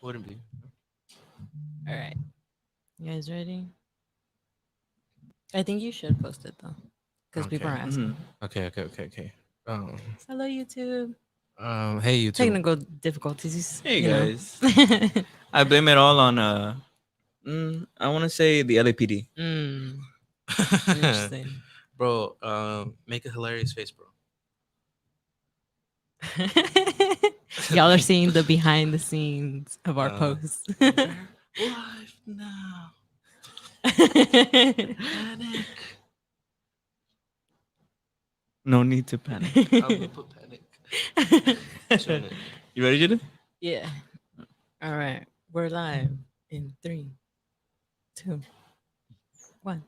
Wouldn't be. All right. You guys ready? I think you should post it though, because people are Okay. asking. Okay. Um, Hello, YouTube. hey YouTube. Technical difficulties, Hey you know. guys, I blame it all on I want to say the LAPD. mm, interesting. Bro, make a hilarious face, bro. Y'all are seeing the behind the scenes of our posts. We're live now. Panic. No need to panic. I'm gonna put panic. Tune it. You ready, Judah? Yeah. All right. We're live in 3, 2, 1.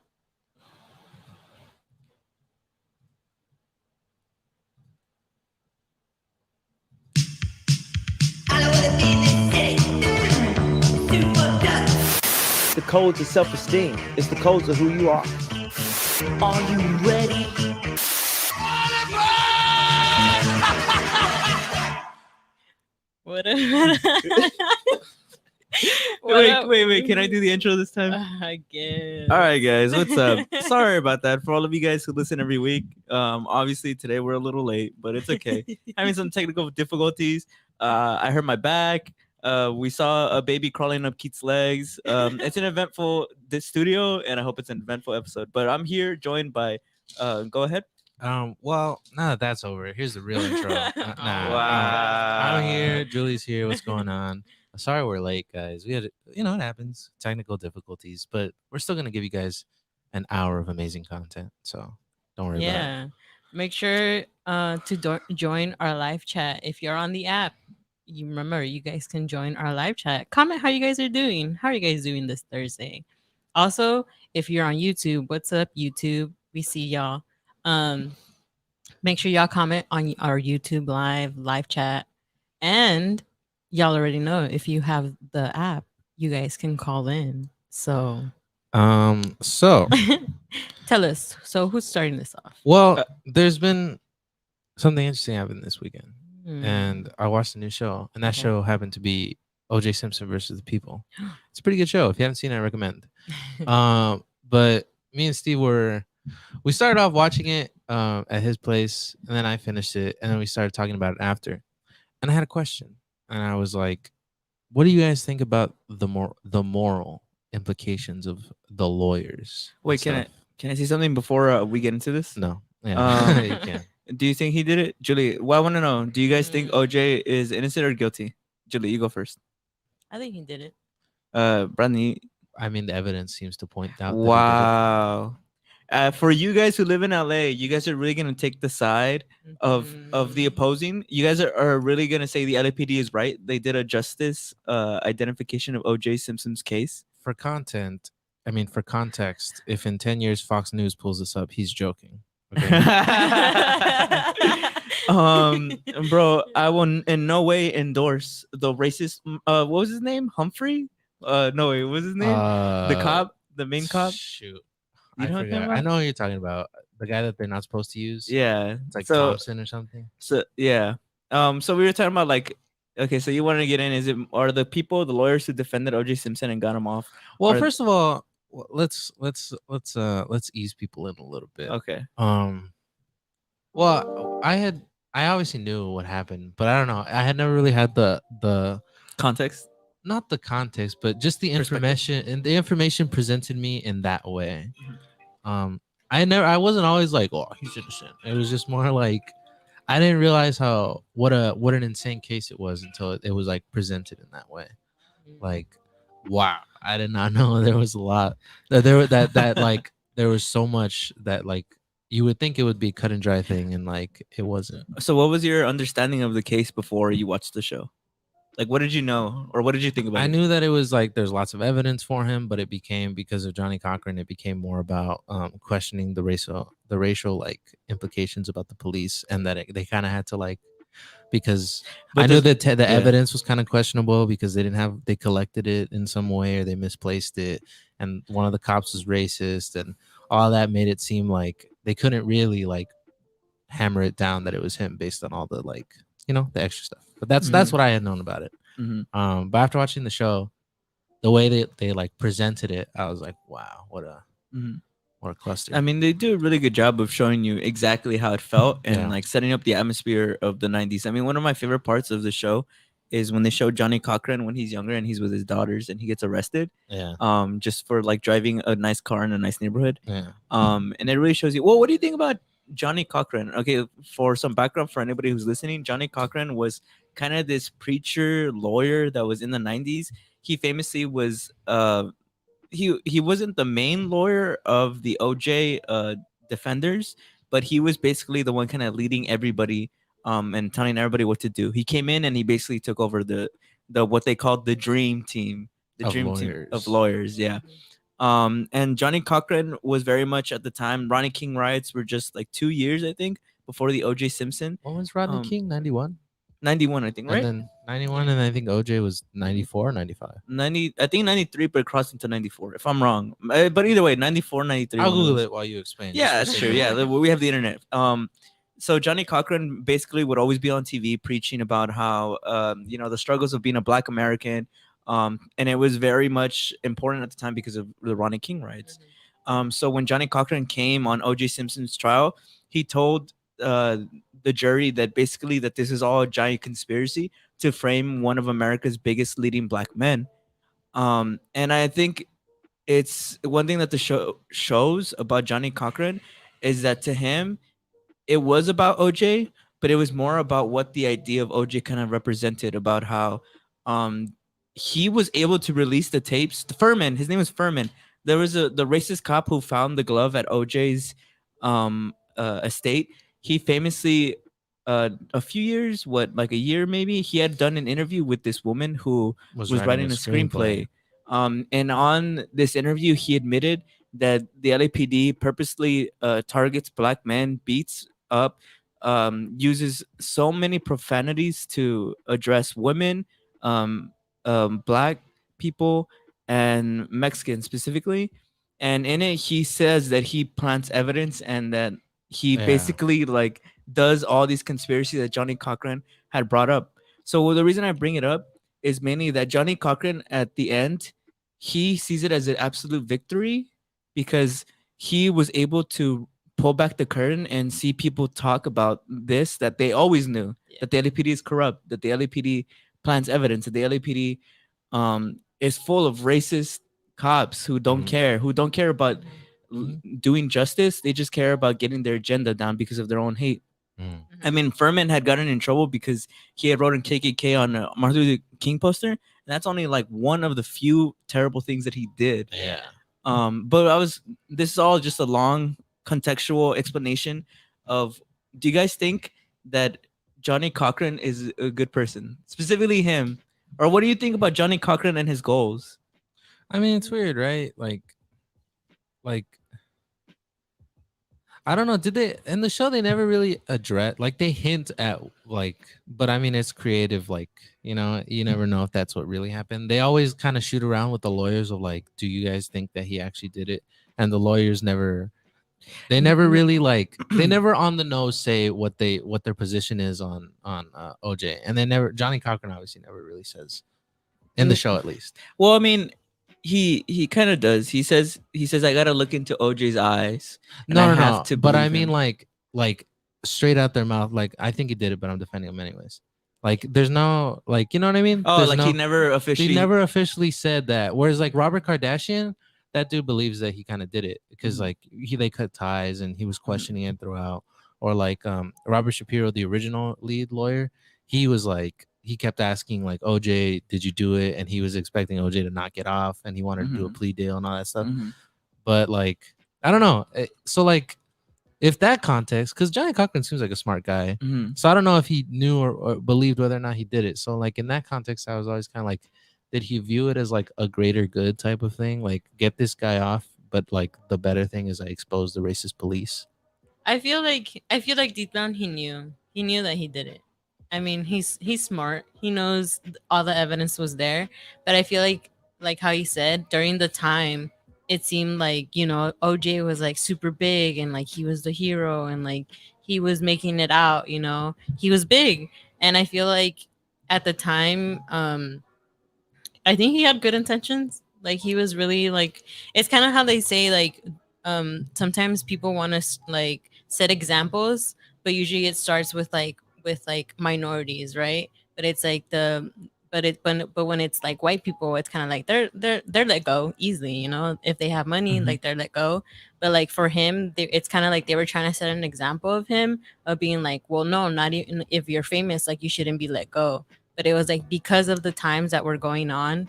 The codes of self-esteem. It's the codes of who you are. Are you ready? What Wait. Can I do the intro this time? I guess. All right, guys. What's up? Sorry about that. For all of you guys who listen every week, obviously today we're a little late, but it's okay. Having some technical difficulties. I hurt my back. We saw a baby crawling up Keith's legs. It's an eventful this studio, and I hope it's an eventful episode. But I'm here joined by. Go ahead. Well, now that that's over, here's the real intro. Wow. I'm here. Julie's here. What's going on? Sorry we're late, guys. We had, it happens, technical difficulties, but we're still gonna give you guys an hour of amazing content. So don't worry about it. Yeah. Make sure to join our live chat. If you're on the app, you remember you guys can join our live chat. Comment how you guys are doing. How are you guys doing this Thursday? Also, if you're on YouTube, what's up, YouTube? We see y'all. Make sure y'all comment on our YouTube live chat. And y'all already know if you have the app, you guys can call in. So So tell us. So who's starting this off? well, there's been something interesting happened this weekend, Hmm. and I watched a new show, and that Okay. show happened to be O.J. Simpson versus the People. It's a pretty good show. If you haven't seen it, I recommend. But me and Steve we started off watching it at his place, and then I finished it, and then we started talking about it after. And I had a question, and I was like, "What do you guys think about the moral implications of the lawyers?" and Wait, stuff? can I say something before we get into this? No, yeah, you Um, can't. Do you think he did it, Julie? Well, I want to know. Do you guys think OJ is innocent or guilty? Julie, you go first. I think he did it. Brandon. I mean, the evidence seems to point out that Wow. For you guys who live in LA, you guys are really gonna take the side of the Mhm. opposing. You guys are really gonna say the LAPD is right. They did a justice identification of OJ Simpson's case. for content. I mean, for context, if in 10 years Fox News pulls this up, he's joking. Okay. Bro, I will in no way endorse the racist. What was his name? Humphrey? No, wait, what was his name? The cop, the main cop. Shoot. You I know what I'm talking forgot. I about? know who you're talking about. The guy that they're not supposed to use. Yeah. It's like So, Thompson or something. yeah. So we were talking about like, okay, so you want to get in? Is it are the people, the lawyers who defended O.J. Simpson and got him off? Well, Or- first of all, let's ease people in a little bit. Okay. Well, I obviously knew what happened, but I don't know. I had never really had the Context. not the context, but just the Perspective. information, and the information presented me in that way. I wasn't always like, oh, he's innocent. It was just more like I didn't realize what an insane case it was until it was like presented in that way. Like, wow, I did not know there was a lot that like there was so much that like you would think it would be a cut and dry thing, and like it wasn't. So what was your understanding of the case before you watched the show? Like, what did you know, or what did you think about I it? knew that it was like there's lots of evidence for him, but it became because of Johnny Cochran. It became more about questioning the racial like implications about the police, and that they kind of had to like because But I knew there's- that the yeah. evidence was kind of questionable because they collected it in some way or they misplaced it, and one of the cops was racist, and all that made it seem like they couldn't really like hammer it down that it was him based on all the like the extra stuff. But that's what I had known about it. Mhm. But after watching the show, the way they like presented it, I was like, wow, Mhm. what a cluster. I mean, they do a really good job of showing you exactly how it felt and Yeah. like setting up the atmosphere of the 90s. I mean, one of my favorite parts of the show is when they show Johnny Cochran when he's younger and he's with his daughters and he gets arrested Yeah. just for like driving a nice car in a nice neighborhood. Yeah. And it really shows you, well, what do you think about Johnny Cochran? Okay, for some background for anybody who's listening, Johnny Cochran was kind of this preacher lawyer that was in the 90s. He famously was he wasn't the main lawyer of the OJ defenders, but he was basically the one kind of leading everybody and telling everybody what to do. He came in and he basically took over the what they called the dream team, the Of dream team of lawyers. lawyers, yeah. And Johnny Cochran was very much at the time. Ronnie King riots were just like 2 years, I think, before the OJ Simpson. What was Rodney Um, King? 91? 91, I think, And right? then 91, and I think OJ was 94, 95. 90, I think 93, but it crossed into 94, if I'm wrong. But either way, 94, 93. I'll one of Google those. it while you explain. Yeah, just that's for true. sake Yeah, of- we have the internet. So Johnny Cochran basically would always be on TV preaching about how the struggles of being a Black American, and it was very much important at the time because of the Ronnie King riots. So when Johnny Cochran came on O.J. Simpson's trial, he told the jury that basically that this is all a giant conspiracy to frame one of America's biggest leading Black men. And I think it's one thing that the show shows about Johnny Cochran is that to him it was about OJ, but it was more about what the idea of OJ kind of represented about how um he was able to release the tapes. Furman, his name was Furman. There was the racist cop who found the glove at OJ's estate. He famously a few years, what, like a year maybe, he had done an interview with this woman who was writing a screenplay. And on this interview, he admitted that the LAPD purposely targets Black men, beats up, uses so many profanities to address women, um, Black people, and Mexicans specifically. And in it, he says that he plants evidence and that he Yeah. basically like does all these conspiracies that Johnny Cochran had brought up. So the reason I bring it up is mainly that Johnny Cochran at the end, he sees it as an absolute victory because he was able to pull back the curtain and see people talk about this that they always knew, Yeah. that the LAPD is corrupt, that the LAPD plants evidence, that the LAPD is full of racist cops who don't Mhm. care, who don't care about doing justice. They just care about getting their agenda down because of their own hate. Mm. I mean, Furman had gotten in trouble because he had wrote in KKK on a Martin Luther King poster, and that's only like one of the few terrible things that he did. Yeah. But this is all just a long contextual explanation of, do you guys think that Johnny Cochran is a good person, specifically him, or what do you think about Johnny Cochran and his goals? I mean, it's weird, right? Like I don't know. Did they in the show? They never really address, like they hint at, like, but I mean, it's creative. Like, you never know if that's what really happened. They always kind of shoot around with the lawyers of like, do you guys think that he actually did it? And the lawyers never, they never really like, they never on the nose say what their position is on OJ, and they never, Johnny Cochran obviously never really says in the show, at least. Well, I mean, he kind of does. He says I gotta look into OJ's eyes. And I No, have no. to But I believe mean, him. like straight out their mouth. Like, I think he did it, but I'm defending him anyways. Like, there's no, like, you know what I mean? Oh, There's like no, he never officially. he never officially said that. Whereas like Robert Kardashian, that dude believes that he kind of did it because Mhm. like they cut ties and he was questioning it throughout. Or like Robert Shapiro, the original lead lawyer, he was like, he kept asking like, OJ, did you do it? And he was expecting OJ to not get off, and he wanted to do a Mhm. plea deal and all that stuff. Mhm. But like, I don't know. So like, if that context, because Johnny Cochran seems like a smart guy, Mhm. so I don't know if he knew or believed whether or not he did it. So like in that context, I was always kind of like, did he view it as like a greater good type of thing, like get this guy off, but like the better thing is I expose the racist police. I feel like deep down he knew that he did it. I mean, he's smart. He knows all the evidence was there, but I feel like how you said, during the time, it seemed like, OJ was like super big and like he was the hero and like he was making it out. He was big, and I feel like at the time, I think he had good intentions. Like he was really like, it's kind of how they say like sometimes people want to like set examples, but usually it starts with like minorities, right? But it's like the but when it's like white people, it's kind of like they're let go easily, you know, if they have money, Mhm. like they're let go. But like for him, it's kind of like they were trying to set an example of him of being like, well, no, not even if you're famous, like you shouldn't be let go. But it was like because of the times that were going on,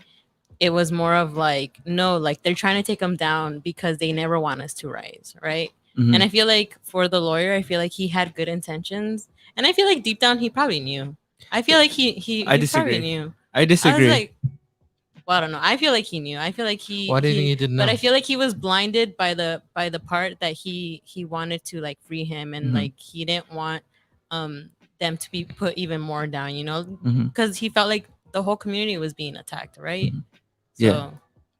it was more of like no, like they're trying to take them down because they never want us to rise, right? Mhm. And I feel like for the lawyer, I feel like he had good intentions, and I feel like deep down he probably knew. I feel like I he probably disagree. knew. I I was disagree. like, well, I don't know. I feel like he knew. I feel like Why do you think he didn't but know? I feel like he was blinded by the part that he wanted to like free him, and Mhm. like he didn't want them to be put even more down, you know, Mhm. because he felt like the whole community was being attacked, right? Mhm. So Yeah.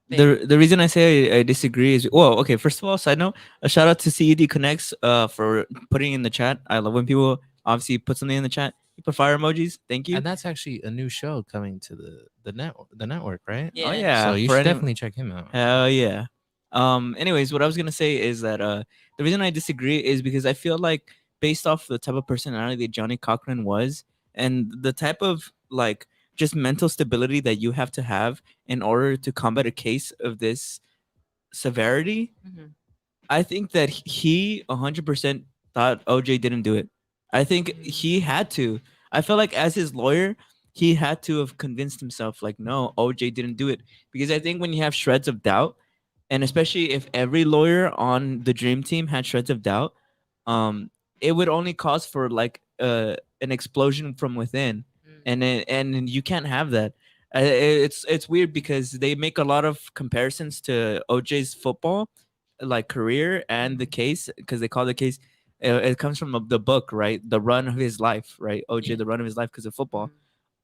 they- The reason I say I disagree is, well, okay, first of all, side note, a shout out to CED Connects for putting in the chat. I love when people obviously put something in the chat. You put fire emojis. Thank you. And that's actually a new show coming to the network, right? Yeah. Oh yeah. So you for should any- definitely check him out. Hell yeah. Anyways, what I was gonna say is that the reason I disagree is because I feel like based off the type of personality that Johnny Cochran was and the type of like just mental stability that you have to have in order to combat a case of this severity, Mhm. I think that he 100% thought OJ didn't do it. I think he had to. I felt like as his lawyer, he had to have convinced himself like, no, OJ didn't do it. Because I think when you have shreds of doubt, and especially if every lawyer on the dream team had shreds of doubt, um, it would only cause for like an explosion from within, and you can't have that. It's weird because they make a lot of comparisons to OJ's football like career and the case because they call the case it comes from the book, right? The run of his life, right? OJ, Yeah. the run of his life because of football.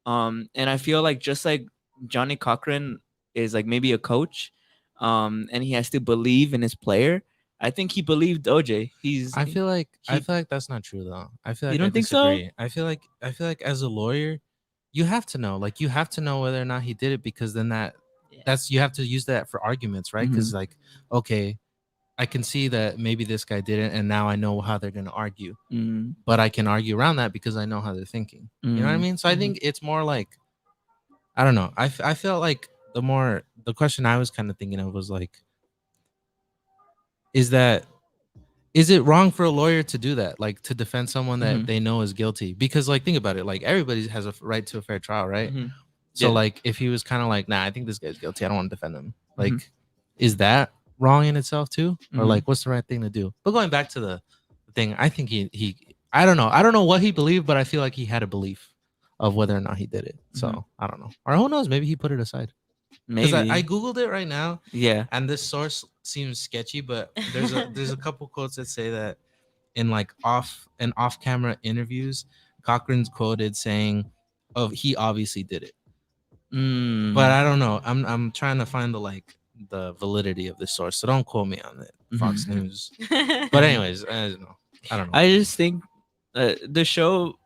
Mhm. And I feel like just like Johnny Cochran is like maybe a coach, and he has to believe in his player. I think he believed OJ. I feel he- like that's not true though. I feel You like I don't think so? disagree. I feel like as a lawyer, you have to know, like you have to know whether or not he did it because then Yeah. that's you have to use that for arguments, right? Because Mhm. like, okay, I can see that maybe this guy didn't, and now I know how they're gonna argue. Mm, But I can argue around that because I know how they're thinking. You know what I mm, mean? So I Mhm. think it's more like I don't know. I felt like the question I was kind of thinking of was like, is that is it wrong for a lawyer to do that, like to defend someone that mhm, they know is guilty? Because like think about it, like everybody has a right to a fair trial, right? mhm. So Yeah. like if he was kind of like, nah, I think this guy's guilty, I don't want to defend him. Like, Mhm. is that wrong in itself too, or Mhm. like what's the right thing to do? But going back to the thing, I think he I don't know what he believed, but I feel like he had a belief of whether or not he did it. So Mhm. I don't know, or who knows, maybe he put it aside. Because Maybe. I googled it right now, Yeah. and this source seems sketchy, but there's a couple quotes that say that in like off camera interviews, Cochran's quoted saying, "Oh, he obviously did it," but Mm. I don't know. I'm trying to find the validity of this source, so don't quote me on it, Fox Mhm. News. But anyways, I don't know. I don't know. I just think the show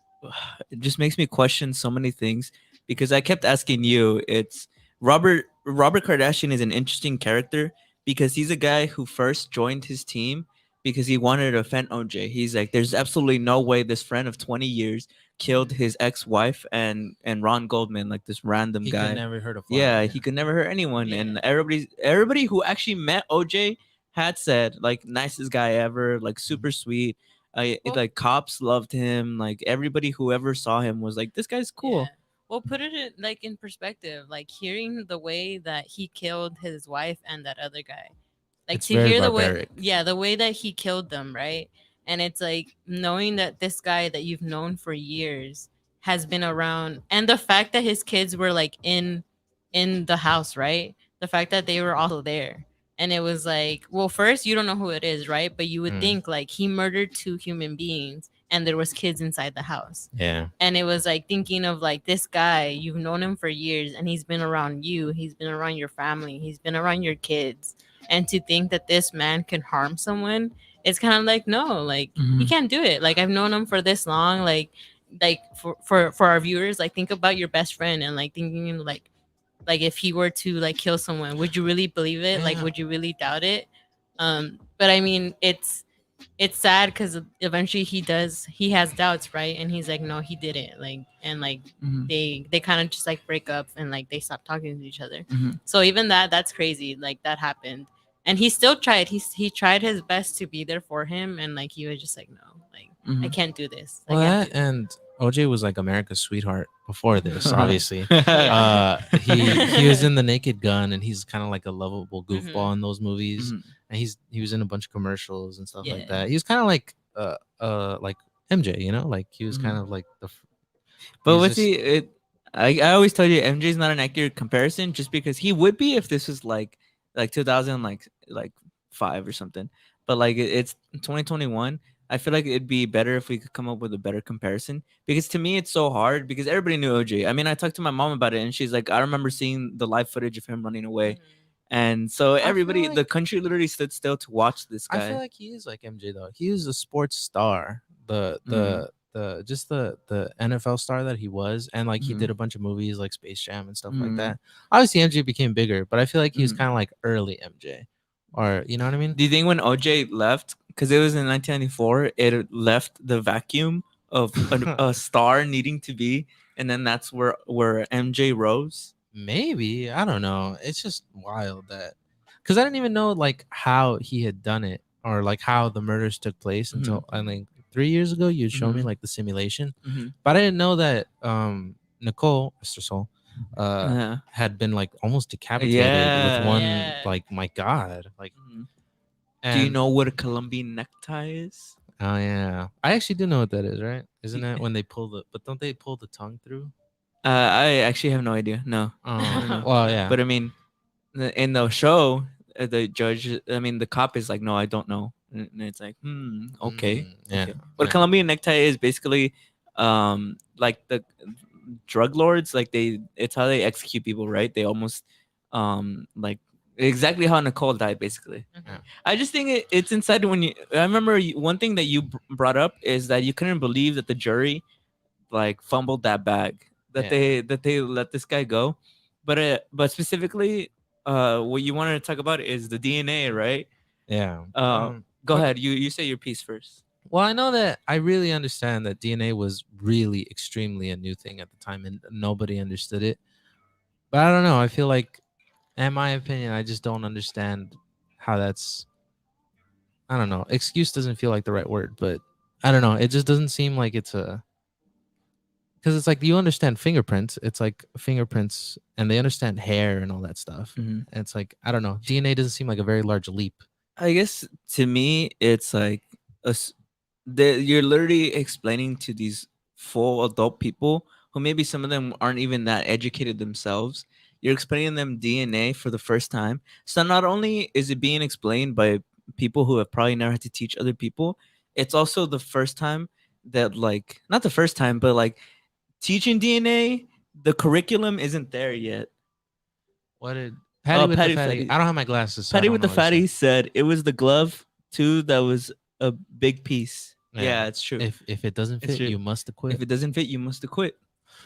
it just makes me question so many things because I kept asking you. It's Robert Kardashian is an interesting character because he's a guy who first joined his team because he wanted to offend OJ. He's like, there's absolutely no way this friend of 20 years killed his ex-wife and Ron Goldman, like this random He guy. could never hurt a fly. Yeah, he could never hurt anyone, Yeah. and everybody who actually met OJ had said like nicest guy ever, like super sweet. Well- Like cops loved him. Like everybody who ever saw him was like, this guy's cool. Yeah. Well, put it like in perspective, like hearing the way that he killed his wife and that other guy, like It's to very hear barbaric. the way that he killed them, right? And it's like knowing that this guy that you've known for years has been around, and the fact that his kids were like in the house, right? The fact that they were also there. And it was like, well, first you don't know who it is, right? But you would Mm. think like he murdered two human beings and there was kids inside the house. Yeah. And it was like thinking of like this guy, you've known him for years and he's been around you, he's been around your family, he's been around your kids. And to think that this man can harm someone, it's kind of like, no, like he Mhm. can't do it. Like I've known him for this long. Like like for our viewers, like think about your best friend and like thinking like if he were to like kill someone, would you really believe it? Like Yeah. would you really doubt it? But I mean, it's sad because eventually he has doubts, right? And he's like, no, he didn't. Like, and like Mhm. they kind of just like break up and like they stop talking to each other. Mhm. So even that's crazy. Like that happened, and he still tried. He tried his best to be there for him, and like he was just like, no, like I Mhm. can't do this. I Well, can't that do this. and OJ was like America's sweetheart before this, Mhm. obviously. Yeah. He was in The Naked Gun, and he's kind of like a lovable goofball Mhm. in those movies. Mhm. And he was in a bunch of commercials and stuff like Yeah. that. He was kind of like MJ, like he was Mhm. kind of like But he's what's just- he? I always tell you MJ's not an accurate comparison, just because he would be if this was like 2000 like 5 or something. But like it's 2021. I feel like it'd be better if we could come up with a better comparison, because to me it's so hard because everybody knew OJ. I mean, I talked to my mom about it and she's like, I remember seeing the live footage of him running away, Mhm. and so feel everybody, the like- country literally stood still to watch this I feel guy. like he is like MJ though. He is a sports star. The NFL star that he was, and like he Mhm. did a bunch of movies like Space Jam and stuff like Mhm. that. Obviously, MJ became bigger, but I feel like he was Mhm. kind of like early MJ, or you know what I mean? Do you think when OJ left, because it was in 1994, it left the vacuum of a star needing to be, and then that's where MJ rose? Maybe, I don't know. It's just wild that because I didn't even know like how he had done it or like how the murders took place until I think 3 years ago. You'd show me Mhm. like the simulation, Mm-hmm. but I didn't know that Nicole, Mr. Soul, Yeah. had been like almost decapitated with Yeah. one Yeah. like my God, like Mhm. Do you and know what a Colombian necktie is? oh yeah, I actually do know what that is, right? Isn't Y- that when they pull the but don't they pull the tongue through? I actually have no idea. No, I don't know. Well, yeah, But I mean, in the show, the judge, I mean, the cop is like, no, I don't know, and it's like, okay, yeah, okay. What a yeah. Colombian necktie is basically, like the drug lords, like it's how they execute people, right? They almost, like exactly how Nicole died, basically. Yeah. I just think it's inside when you. I remember one thing that you brought up is that you couldn't believe that the jury like fumbled that bag, that Yeah. they let this guy go, but specifically, what you wanted to talk about is the DNA, right? Yeah. Go Okay. ahead. You say your piece first. Well, I know that I really understand that DNA was really extremely a new thing at the time and nobody understood it. But I don't know. I feel like, in my opinion, I just don't understand how that's. I don't know. Excuse doesn't feel like the right word, but I don't know. It just doesn't seem like it's a. Because it's like you understand fingerprints. It's like fingerprints and they understand hair and all that stuff. Mhm. And it's like, I don't know. DNA doesn't seem like a very large leap. I guess to me, it's like you're literally explaining to these full adult people who maybe some of them aren't even that educated themselves. You're explaining them DNA for the first time. So not only is it being explained by people who have probably never had to teach other people, it's also the first time that, like, not the first time, but like teaching DNA, the curriculum isn't there yet. What did Patty with Patty the fatty? Fatty. I don't have my glasses. So I Patty don't with know the what he said. fatty said it was the glove too that was a big piece. Yeah, it's true. If it doesn't It's fit, true. you must quit. If it doesn't fit, you must quit.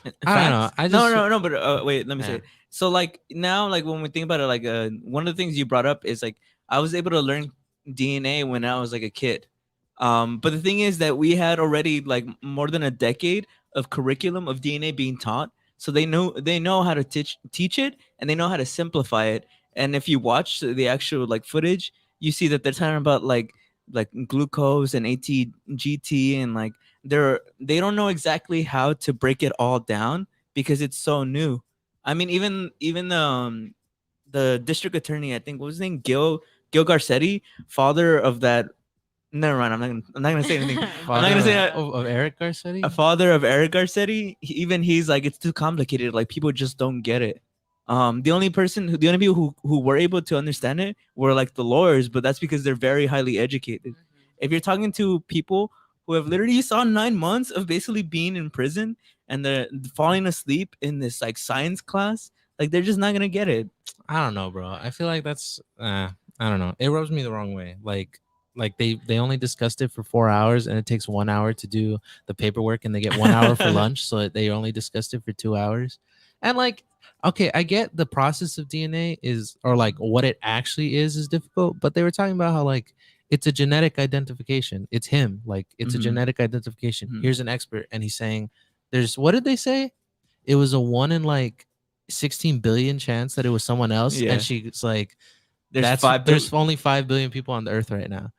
I don't know. I just no. But wait, let me say Yeah. it. So like now, like when we think about it, like one of the things you brought up is like I was able to learn DNA when I was like a kid. But the thing is that we had already like more than a decade of curriculum of DNA being taught, so they know how to teach it, and they know how to simplify it. And if you watch the actual like footage, you see that they're talking about like glucose and ATGT, and like they don't know exactly how to break it all down because it's so new. I mean, even the district attorney, I think, what was his name, Gil Garcetti, father of that. Never mind. I'm not gonna say anything. I'm not gonna say that. of Eric Garcetti. A father of Eric Garcetti, even he's like, it's too complicated. Like people just don't get it. The only people who were able to understand it were like the lawyers, but that's because they're very highly educated. If you're talking to people who have literally saw 9 months of basically being in prison and they're falling asleep in this like science class, like they're just not gonna get it. I don't know, bro. I feel like that's I don't know. It rubs me the wrong way. Like like they only discussed it for 4 hours, and it takes 1 hour to do the paperwork, and they get 1 hour for lunch, so they only discussed it for 2 hours. And like, okay, I get the process of DNA is, or like what it actually is difficult, but they were talking about how like it's a genetic identification. It's him, like it's a Mhm. genetic identification. Mhm. Here's an expert, and he's saying there's, what did they say? It was a 1 in like 16 billion chance that it was someone else, Yeah. and she's like, There's there's only 5 billion people on the earth right now.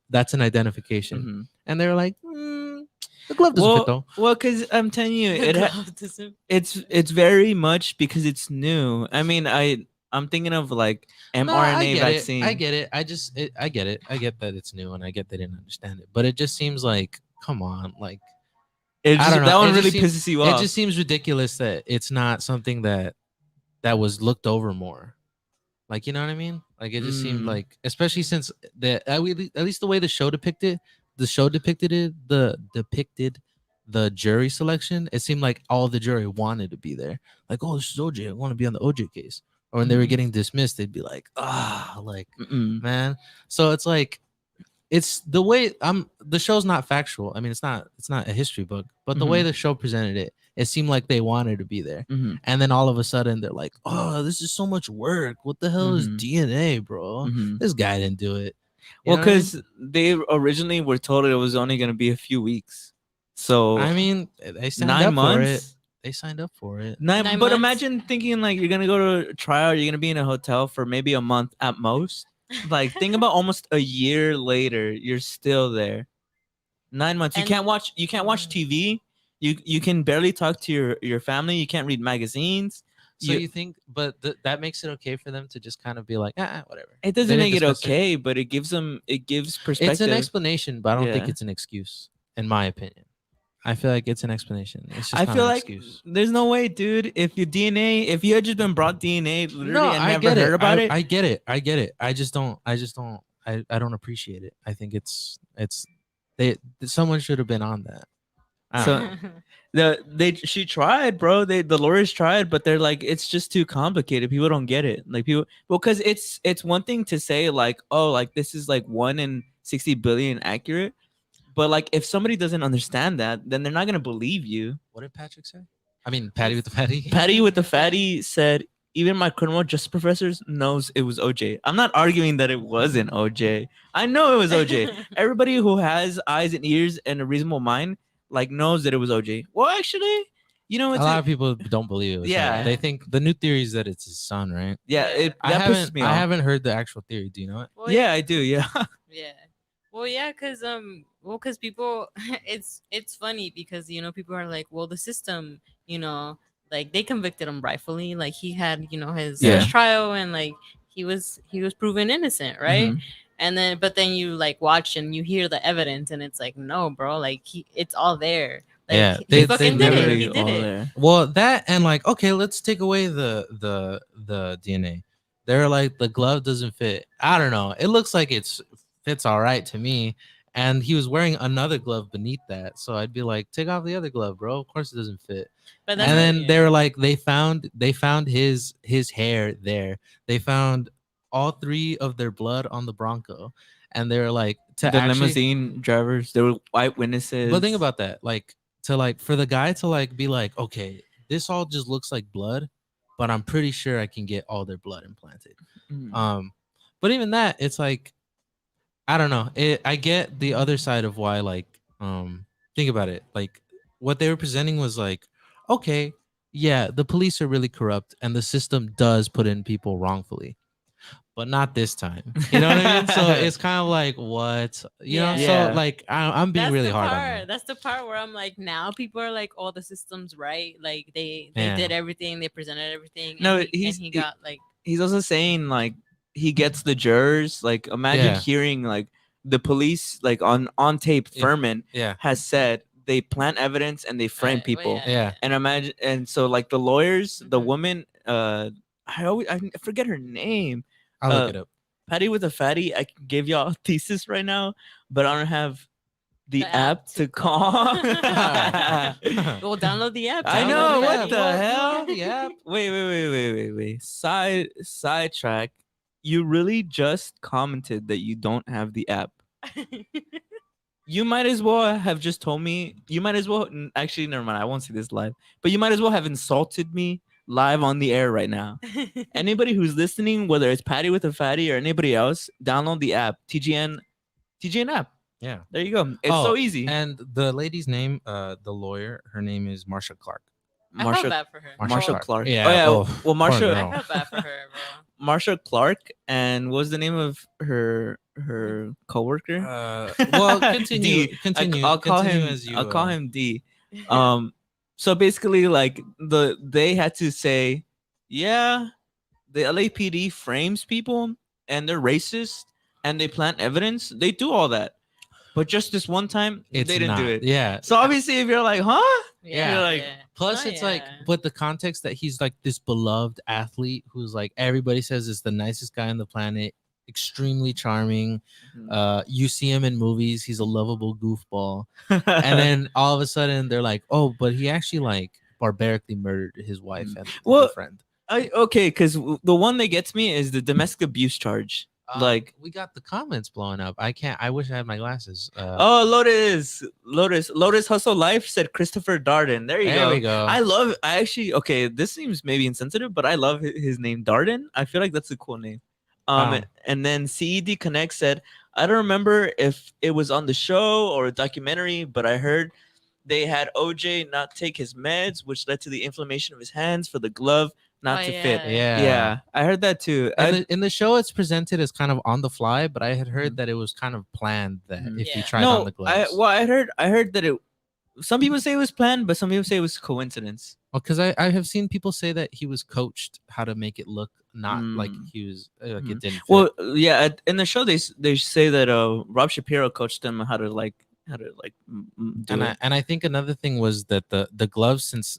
That's an identification. Mhm. And they were like, the glove doesn't fit though. Well, because I'm telling you, The it glove doesn't- it's very much because it's new. I mean, I'm thinking of like No, I mRNA get vaccine. it. I get it. I get it. I get that it's new, and I get they didn't understand it. But it just seems like, come on, like It I just, don't know. that one It just really seems- pisses you it off. just seems ridiculous that it's not something that was looked over more. Like, you know what I mean? Like it just seemed Mm. like, especially since at least the way the show depicted the jury selection, it seemed like all the jury wanted to be there. Like, oh, this is OJ. I want to be on the OJ case. Or when they were Mhm. getting dismissed, they'd be like, like, Mm-mm. man. So it's like, it's the way the show's not factual. I mean, it's not a history book, but the way Mhm. the show presented it, it seemed like they wanted to be there. Mhm. And then all of a sudden they're like, oh, this is so much work. What the hell is Mhm. DNA, bro? Mhm. This guy didn't do it. You Well, know what I mean? because they originally were told it was only gonna be a few weeks. So I mean, they signed 9 up for it. months. They signed up for it. 9 9 but months? imagine thinking like you're gonna go to a trial, you're gonna be in a hotel for maybe a month at most. Like think about almost a year later, you're still there. 9 months. You And- can't watch TV. You can barely talk to your family. You can't read magazines. So you think, but that makes it okay for them to just kind of be like, whatever. It They doesn't didn't make it discuss okay, but it gives perspective. It's an explanation, but I don't think Yeah. it's an excuse, in my opinion. I feel like it's an explanation. It's just I not feel an like excuse. there's no way, dude. If you had just been brought DNA literally No, and I never get heard it. about it. I get it. I get it. I just don't. I don't appreciate it. I think it's someone should have been on that. I don't So know. she tried, bro. The lawyers tried, but they're like, it's just too complicated. People don't get it. Like people, because it's one thing to say like, oh, like this is like 1 in 60 billion accurate, but like if somebody doesn't understand that, then they're not gonna believe you. What did Patrick say? I mean, Patty with the fatty. Patty with the fatty said, even my criminal justice professors knows it was OJ. I'm not arguing that it wasn't OJ. I know it was OJ. Everybody who has eyes and ears and a reasonable mind like knows that it was OJ. Well, actually, you know, A it's lot of people don't believe it was him. Yeah. They think the new theory is that it's his son, right? yeah, it I that pisses me off. haven't heard the actual theory. Do you know it? Well, Yeah, I do. Yeah. Yeah. Well, yeah, cause people, it's funny because people are like, well, the system, like they convicted him rightfully, like he had his Yeah. trial and like he was proven innocent, right? Mhm. And then, but then you like watch and you hear the evidence and it's like, no, bro, like it's all there. Like, Yeah, he they fucking did it. literally He did all it. there. Well, that and like, okay, let's take away the DNA. They're like, the glove doesn't fit. I don't know. It looks like fits all right to me. And he was wearing another glove beneath that, so I'd be like, take off the other glove, bro. Of course it doesn't fit. But And that's then they were like, they found his hair there. They found all 3 of their blood on the Bronco, and they were like, to The actually, limousine drivers, they were white witnesses. but think about that, like for the guy to like be like, okay, this all just looks like blood, but I'm pretty sure I can get all their blood implanted. Mhm. But even that, it's like, I don't know. I get the other side of why, like, think about it. Like, what they were presenting was like, okay, yeah, the police are really corrupt, and the system does put in people wrongfully, but not this time. You know what I mean? So it's kind of like, what, you know? Yeah. So like, I'm being that's really the hard part. on them. That's the part where I'm like, now people are like, oh, the system's right. Like they Yeah. did everything, they presented everything. No, and he's- he got like, He's also saying like he gets the jurors. Like imagine Yeah. hearing like the police like on tape. Yeah. Furman Yeah, has said they plant evidence and they frame Right, well, people. yeah. yeah. And imagine, and so like the lawyers, the Mhm. woman, I forget her name. I'll look it up. Patty with a fatty. I can give y'all a thesis right now, but I don't have the app to call. well, download the app. I download know, the what app. the Well, hell? the app. Wait. Sidetrack. You really just commented that you don't have the app. You might as well have just told me. You might as well. Actually, never mind. I won't see this live. But you might as well have insulted me live on the air right now. Anybody who's listening, whether it's Patty with a Fatty or anybody else, download the app TGN app. Yeah. There you go. It's Oh, so easy. And the lady's name, the lawyer, her name is Marsha Clark. I felt Marsha bad for her. Marsha Clark. Yeah. Oh yeah. Oh, Well, poor Marsha girl. I felt bad for her, bro. Marsha Clark, and what was the name of her coworker? Well, continue. D. Continue. I'll call continue him. as you, I'll call him D. So basically, like they had to say, yeah, the LAPD frames people and they're racist and they plant evidence. They do all that, but just this one time, It's they didn't not. do it. Yeah. So obviously, if you're like, huh? Yeah, You're like, Plus, Oh, it's like, yeah. but the context that he's like this beloved athlete who's like everybody says is the nicest guy on the planet, extremely charming. You see him in movies; he's a lovable goofball. And then all of a sudden, they're like, "Oh, but he actually like barbarically murdered his wife and Well, girlfriend." okay, because the one that gets me is the domestic abuse charge. Like, we got the comments blowing up. I can't. I wish I had my glasses. oh, Lotus Hustle Life said Christopher Darden. There you there go. we go. I actually, okay, this seems maybe insensitive, but I love his name, Darden. I feel like that's a cool name. Wow. And then CED Connect said, I don't remember if it was on the show or a documentary, but I heard they had OJ not take his meds, which led to the inflammation of his hands for the glove not Oh, to yeah. fit. Yeah. Yeah, I heard that too. In the show, it's presented as kind of on the fly, but I had heard that it was kind of planned that Mhm. if you Yeah. tried on the gloves. I heard that it. Some people say it was planned, but some people say it was coincidence. Because I have seen people say that he was coached how to make it look not like he was like it didn't fit. Well, yeah, in the show they say that Rob Shapiro coached them how to do it. And I think another thing was that the gloves, since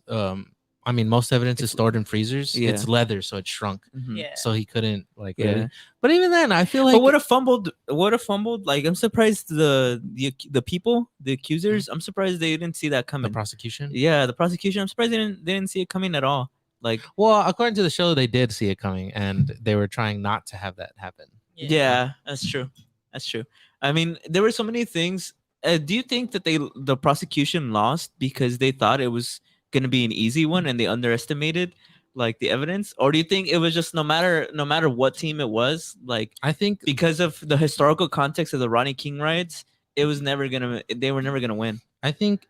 I mean most evidence is stored in freezers, yeah. it's leather, so it shrunk, Mhm. Yeah. so he couldn't like Yeah. really. But even then, I feel like But what a fumbled! Like, I'm surprised the people, the accusers. I'm surprised they didn't see that the coming. prosecution. Yeah, the prosecution. I'm surprised they didn't see it coming at all. Like, Well, according to the show, they did see it coming, and they were trying not to have that happen. yeah, that's true. That's true. I mean, there were so many things. Do you think that the prosecution lost because they thought it was gonna be an easy one and they underestimated like the evidence, or do you think it was just no matter what team it was, like I think because of the historical context of the Rodney King riots, they were never gonna win. I think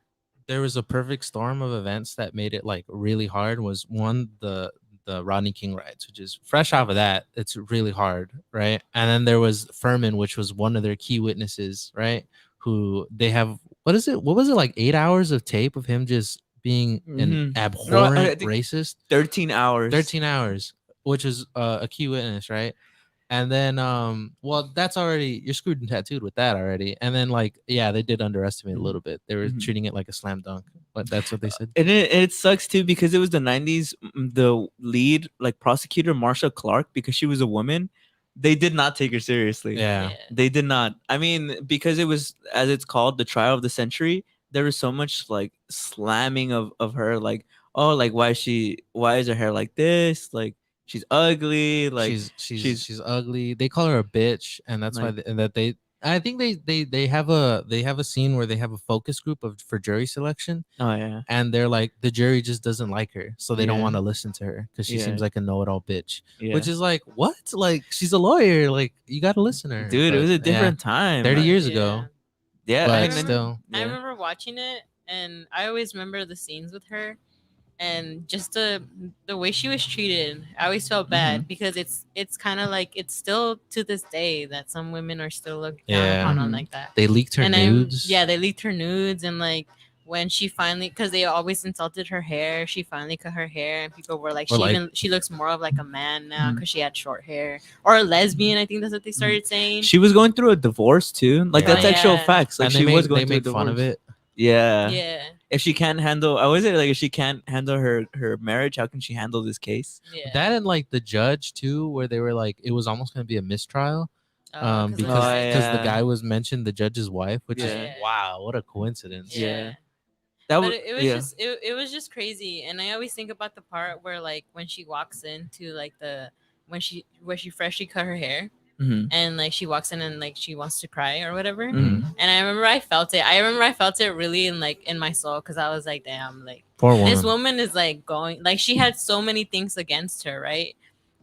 there was a perfect storm of events that made it like really hard. Was one the Rodney King riots, which is fresh off of that, it's really hard, right? And then there was Furman, which was one of their key witnesses, right? Who they have what was it like 8 hours of tape of him just being an Mhm. abhorrent I think racist? 13 hours. 13 hours, which is a key witness, right? And then well, that's already, you're screwed and tattooed with that already. And then like, yeah, they did underestimate a little bit. They were Mhm. treating it like a slam dunk, but that's what they said. And it sucks too because it was the 90s. The lead like prosecutor Marsha Clark, because she was a woman, they did not take her seriously. Yeah. They did not. I mean, because it was, as it's called, the trial of the century. There was so much like slamming of her, like, oh, like why is her hair like this? Like she's ugly. Like she's ugly. They call her a bitch, and that's Like- why and that they. I think they have a scene where they have a focus group for jury selection, oh yeah. and they're like the jury just doesn't like her, so they don't Yeah. want to listen to her because she Yeah. seems like a know-it-all bitch. Yeah. Which is like, what? Like she's a lawyer. Like you got to listen to her. Dude, it But, was a yeah, different time. 30 like- years ago. Yeah, But I remember- still, I yeah. remember watching it, and I always remember the scenes with her, and just the way she was treated. I always felt bad because it's kind of like it's still to this day that some women are still looked down Yeah. upon on Mhm. like that. they leaked her And then, nudes. yeah, they leaked her nudes, and like when she finally, because they always insulted her hair, she finally cut her hair, and people were like, Or like- she looks more of like a man now Mhm. because she had short hair, or a lesbian. I think that's what they started saying. She was going through a divorce too. Like Yeah. that's actual Yeah. facts. Like and she they was make, going they through a make fun of divorce. it. Yeah. Yeah, If she can't handle, I was it like if she can't handle her marriage, how can she handle this case? yeah. That and like the judge too, where they were like, it was almost gonna be a mistrial. Oh, Because Oh, the yeah. guy was mentioned the judge's wife, which is Yeah. wow, what a coincidence. Yeah. That But was it was yeah. just it was just crazy, and I always think about the part where like when she walks into like the where she freshly cut her hair, Mhm. and like she walks in and like she wants to cry or whatever. Mhm. And I remember I felt it. I remember I felt it really in like in my soul because I was like, damn, like Poor this woman. woman is like going like she had so many things against her, right?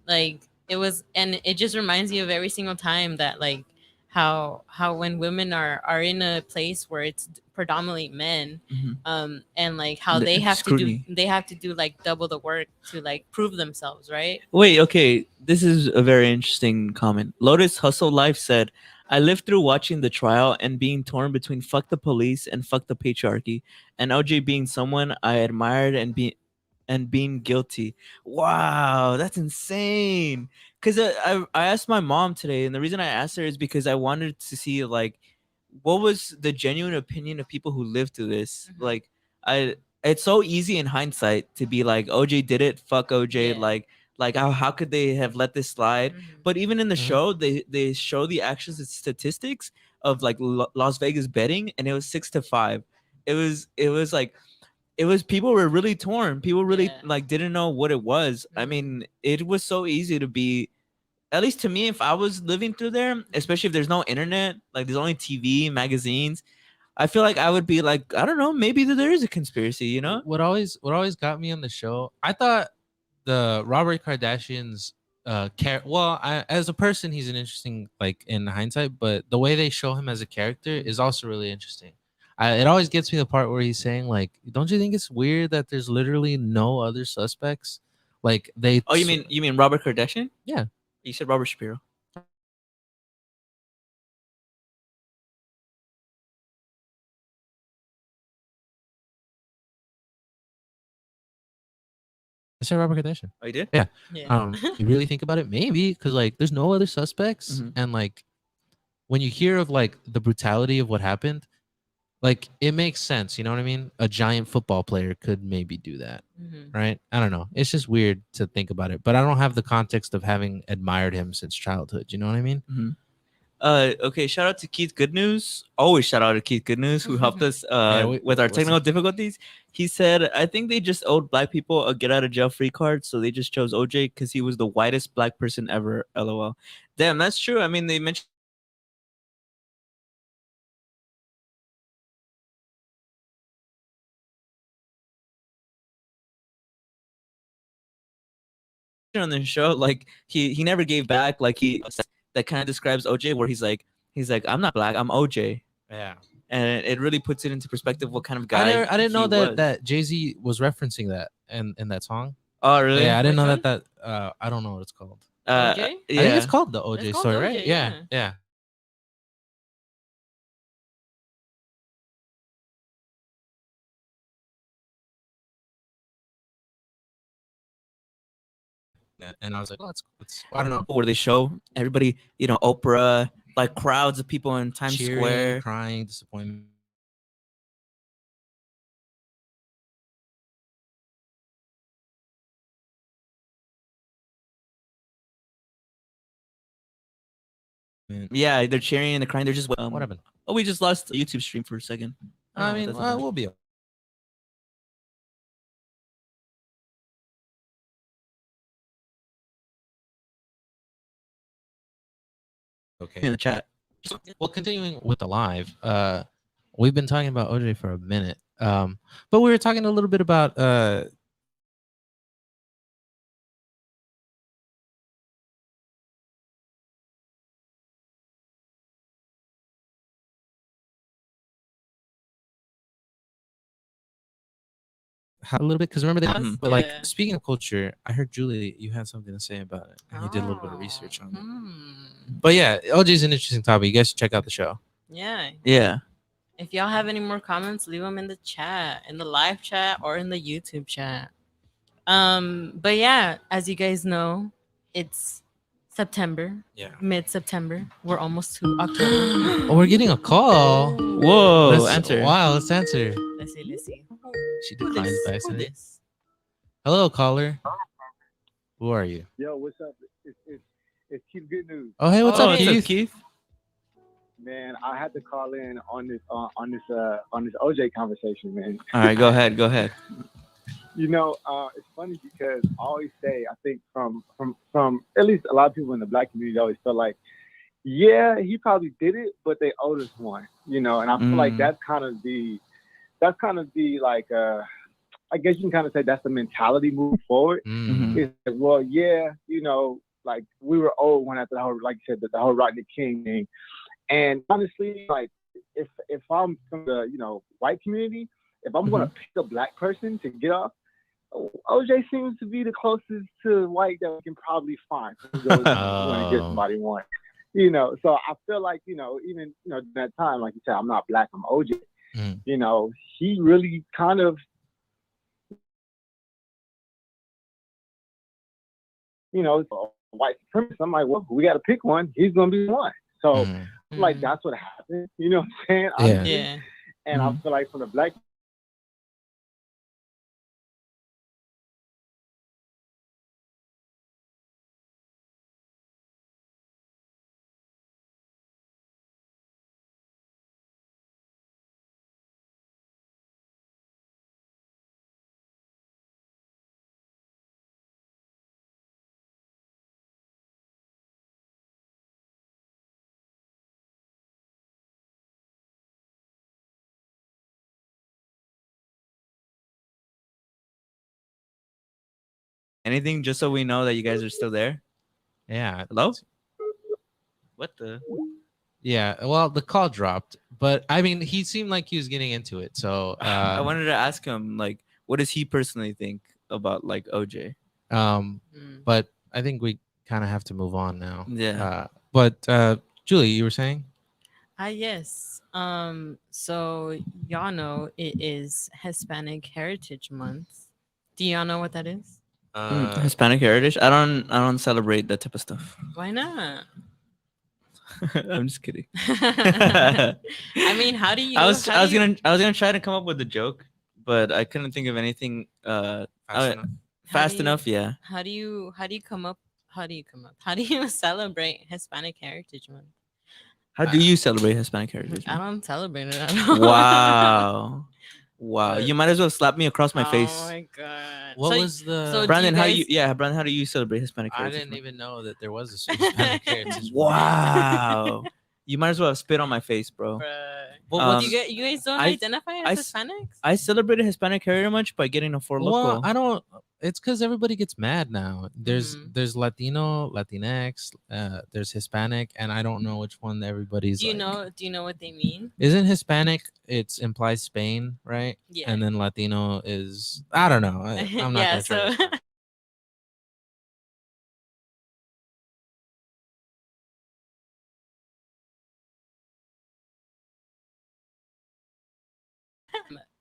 Like it was, and it just reminds me of every single time that like how when women are in a place where it's predominantly men, Mhm. and like how The they have scrutiny. to do like double the work to like prove themselves, right? Wait, okay. This is a very interesting comment. Lotus Hustle Life said, I lived through watching the trial and being torn between fuck the police and fuck the patriarchy, and OJ being someone I admired and being guilty. Wow, that's insane. Because I asked my mom today, and the reason I asked her is because I wanted to see like what was the genuine opinion of people who lived through this. Mhm. Like I, it's so easy in hindsight to be like OJ did it, fuck OJ, Yeah. like how could they have let this slide? Mhm. But even in the Mhm. show, they show the actual statistics of like Las Vegas betting, and it was 6-5. It was like it was people were really torn. People really Yeah. like didn't know what it was. I Mhm. mean, it was so easy to be. At least to me, if I was living through there, especially if there's no internet, like there's only TV, magazines, I feel like I would be like, I don't know, maybe there is a conspiracy, you know? What always got me on the show, I thought the Robert Kardashian's well, as a person he's an interesting, like, in hindsight, but the way they show him as a character is also really interesting. It always gets me the part where he's saying, like, don't you think it's weird that there's literally no other suspects? Like, they Oh, you mean Robert Kardashian? yeah. You said Robert Shapiro. I said Robert Kardashian. Oh, you did? Yeah. Yeah. You really think about it, maybe, because like there's no other suspects, Mhm. and like when you hear of like the brutality of what happened, like it makes sense. You know what I mean? A giant football player could maybe do that, Mhm. right? I don't know. It's just weird to think about it, but I don't have the context of having admired him since childhood. You know what I mean? Mhm. Okay, shout out to Keith Goodnews. Always shout out to Keith Goodnews who helped us with our what's technical it? difficulties. He said, I think they just owed black people a get out of jail free card, so they just chose OJ because he was the whitest black person ever. LOL. Damn, that's true. I mean, they mentioned on the show, like he never gave back. Like that kind of describes OJ, where he's like I'm not black, I'm OJ, Yeah. and it really puts it into perspective what kind of I guy never, I didn't he know that was. Jay-Z was referencing that in that song. Oh, really? Yeah, I didn't Which know one? that I don't know what it's called. Uh, OJ? I think it's yeah. called the OJ It's called story, OJ, right? Yeah, yeah. yeah. And I was like, oh, it's I don't know, Where they show everybody, Oprah, like crowds of people in Times cheering, Square. crying, disappointment. Yeah, they're cheering and they're crying. They're just What happened? oh, we just lost the YouTube stream for a second. I don't know what mean, that's about. we'll be okay. In the chat. Well, continuing with the live, we've been talking about OJ for a minute, but we were talking a little bit about a little bit, because remember they Mhm. but like Yeah. speaking of culture, I heard Julie, you had something to say about it, and you did a little bit of research on it. But yeah, OJ is an interesting topic. You guys should check out the show. Yeah. Yeah. If y'all have any more comments, leave them in the chat, in the live chat, or in the YouTube chat. But yeah, as you guys know, it's September, Yeah. mid-September. We're almost to October. Oh, we're getting a call. Whoa, Let's answer. Wow, let's answer. Let's see. Let's see. She Who declines this? by Who accident. this? Hello, caller. Who are you? Yo, what's up? It's Keith Good News. Oh, hey, what's Oh, up, what's Keith? up, Keith? Man, I had to call in on this OJ conversation, man. All right, go ahead. Go ahead. It's funny because I always say I think from at least a lot of people in the black community always feel like yeah, he probably did it, but they owed us one, you know. And I feel like Mm. that's kind of the like I guess you can kind of say that's the mentality moving forward. Mm. Mhm. Is that, well, yeah, you know, like we were old when after the whole, like you said, the whole Rodney King thing. And honestly, like if I'm from the white community, if I'm gonna Mhm. pick a black person to get off, OJ seems to be the closest to white that we can probably find who goes want to get Oh. somebody one. You know, so I feel like even that time, like you said, I'm not black, I'm OJ. Mm. You know, he really kind of white supremacist. I'm like, well, we got to pick one. He's gonna be one. So Mm. I'm like, Mm. that's what happened. You know what I'm saying? Yeah. Honestly, Yeah. and I Mhm. feel like from the black Anything just so we know that you guys are still there. Yeah. Hello? What the? Yeah. Well, the call dropped, but I mean, he seemed like he was getting into it. So, I wanted to ask him like, what does he personally think about like OJ? Mm. but I think we kind of have to move on now. Yeah. But Julie, you were saying? Yes. So y'all know it is Hispanic Heritage Month. Do y'all know what that is? Hispanic heritage. I don't celebrate that type of stuff. Why not? I'm just kidding. I mean, how do you? I was How I do was you? gonna I was gonna try to come up with a joke, but I couldn't think of anything Fast enough? How do fast you? enough. Yeah. How do you? How do you come up? How do you come up? How do you celebrate Hispanic Heritage Month? How do you celebrate Hispanic Heritage I Month? don't celebrate it at all. Wow. Wow. But You might as well slap me across my oh face. my god! What So, was the? so do Brandon, you how guys? Brandon, how do you celebrate Hispanic I Heritage didn't Month? even know that there was a Hispanic Heritage Month. Wow. You might as well spit on my face, bro. Bruh. But Um, Do you guys don't I identify I as s- Hispanics? I celebrated Hispanic Heritage Month by getting a Four Well, Loco. I don't. It's because everybody gets mad now. There's Mhm. there's Latino, Latinx, there's Hispanic, and I don't know which one everybody's Do you like. know? Do you know what they mean? Isn't Hispanic? It's implies Spain, right? Yeah. And then Latino is I don't know. I'm not Yeah. gonna try to So explain.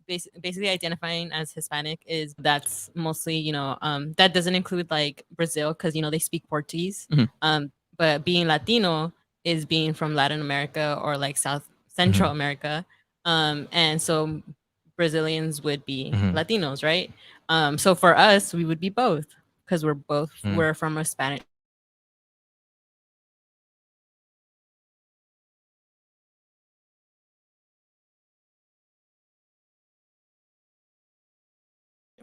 basically identifying as Hispanic is that's mostly that doesn't include like Brazil because they speak Portuguese. Mhm. But being Latino is being from Latin America or like South Central America. And so Brazilians would be Mhm. Latinos, right? So for us, we would be both because Mm. we're from a Spanish.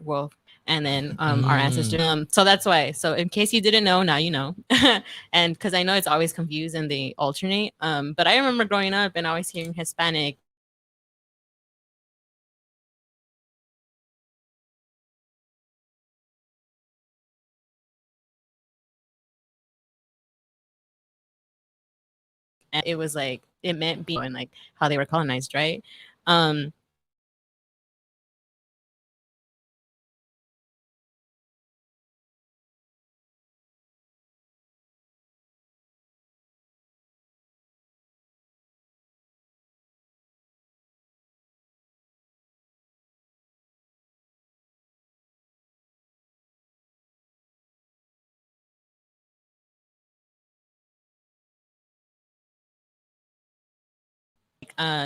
Well, and then our ancestors. So that's why. So in case you didn't know, now you know. And because I know it's always confused and they alternate. But I remember growing up and always hearing Hispanic. And it was like it meant being and like how they were colonized, right? Um,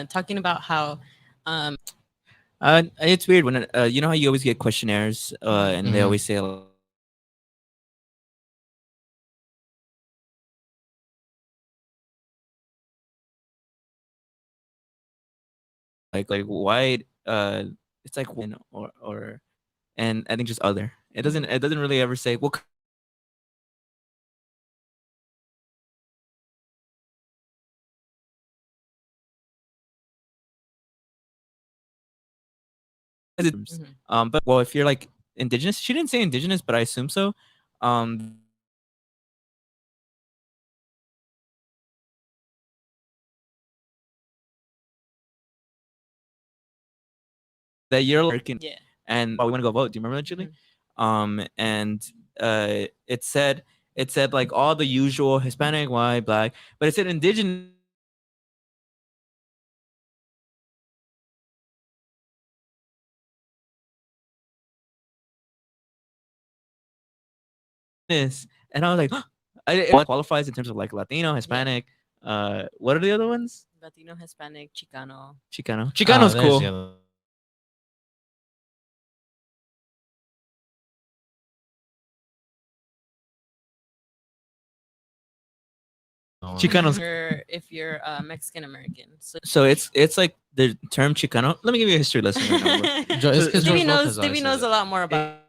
talking about how It's weird when you know how you always get questionnaires, and they Mhm. always say like white, it's like one or and I think just other. It doesn't really ever say what But well, if you're like indigenous, she didn't say indigenous, but I assume so. That you're American, Yeah. and we want to go vote. Do you remember that, Julie? And it said like all the usual Hispanic, white, black, but it said indigenous. And I was like, it qualifies in terms of like Latino, Hispanic. What are the other ones? Latino, Hispanic, Chicano. Chicano. Oh, Chicano's there's cool. the other- one. Chicano's. If you're Mexican American. So it's like the term Chicano. Let me give you a history lesson right now. Bro. It's 'cause Stevie George knows. Lopez always Stevie says knows it. a lot more about.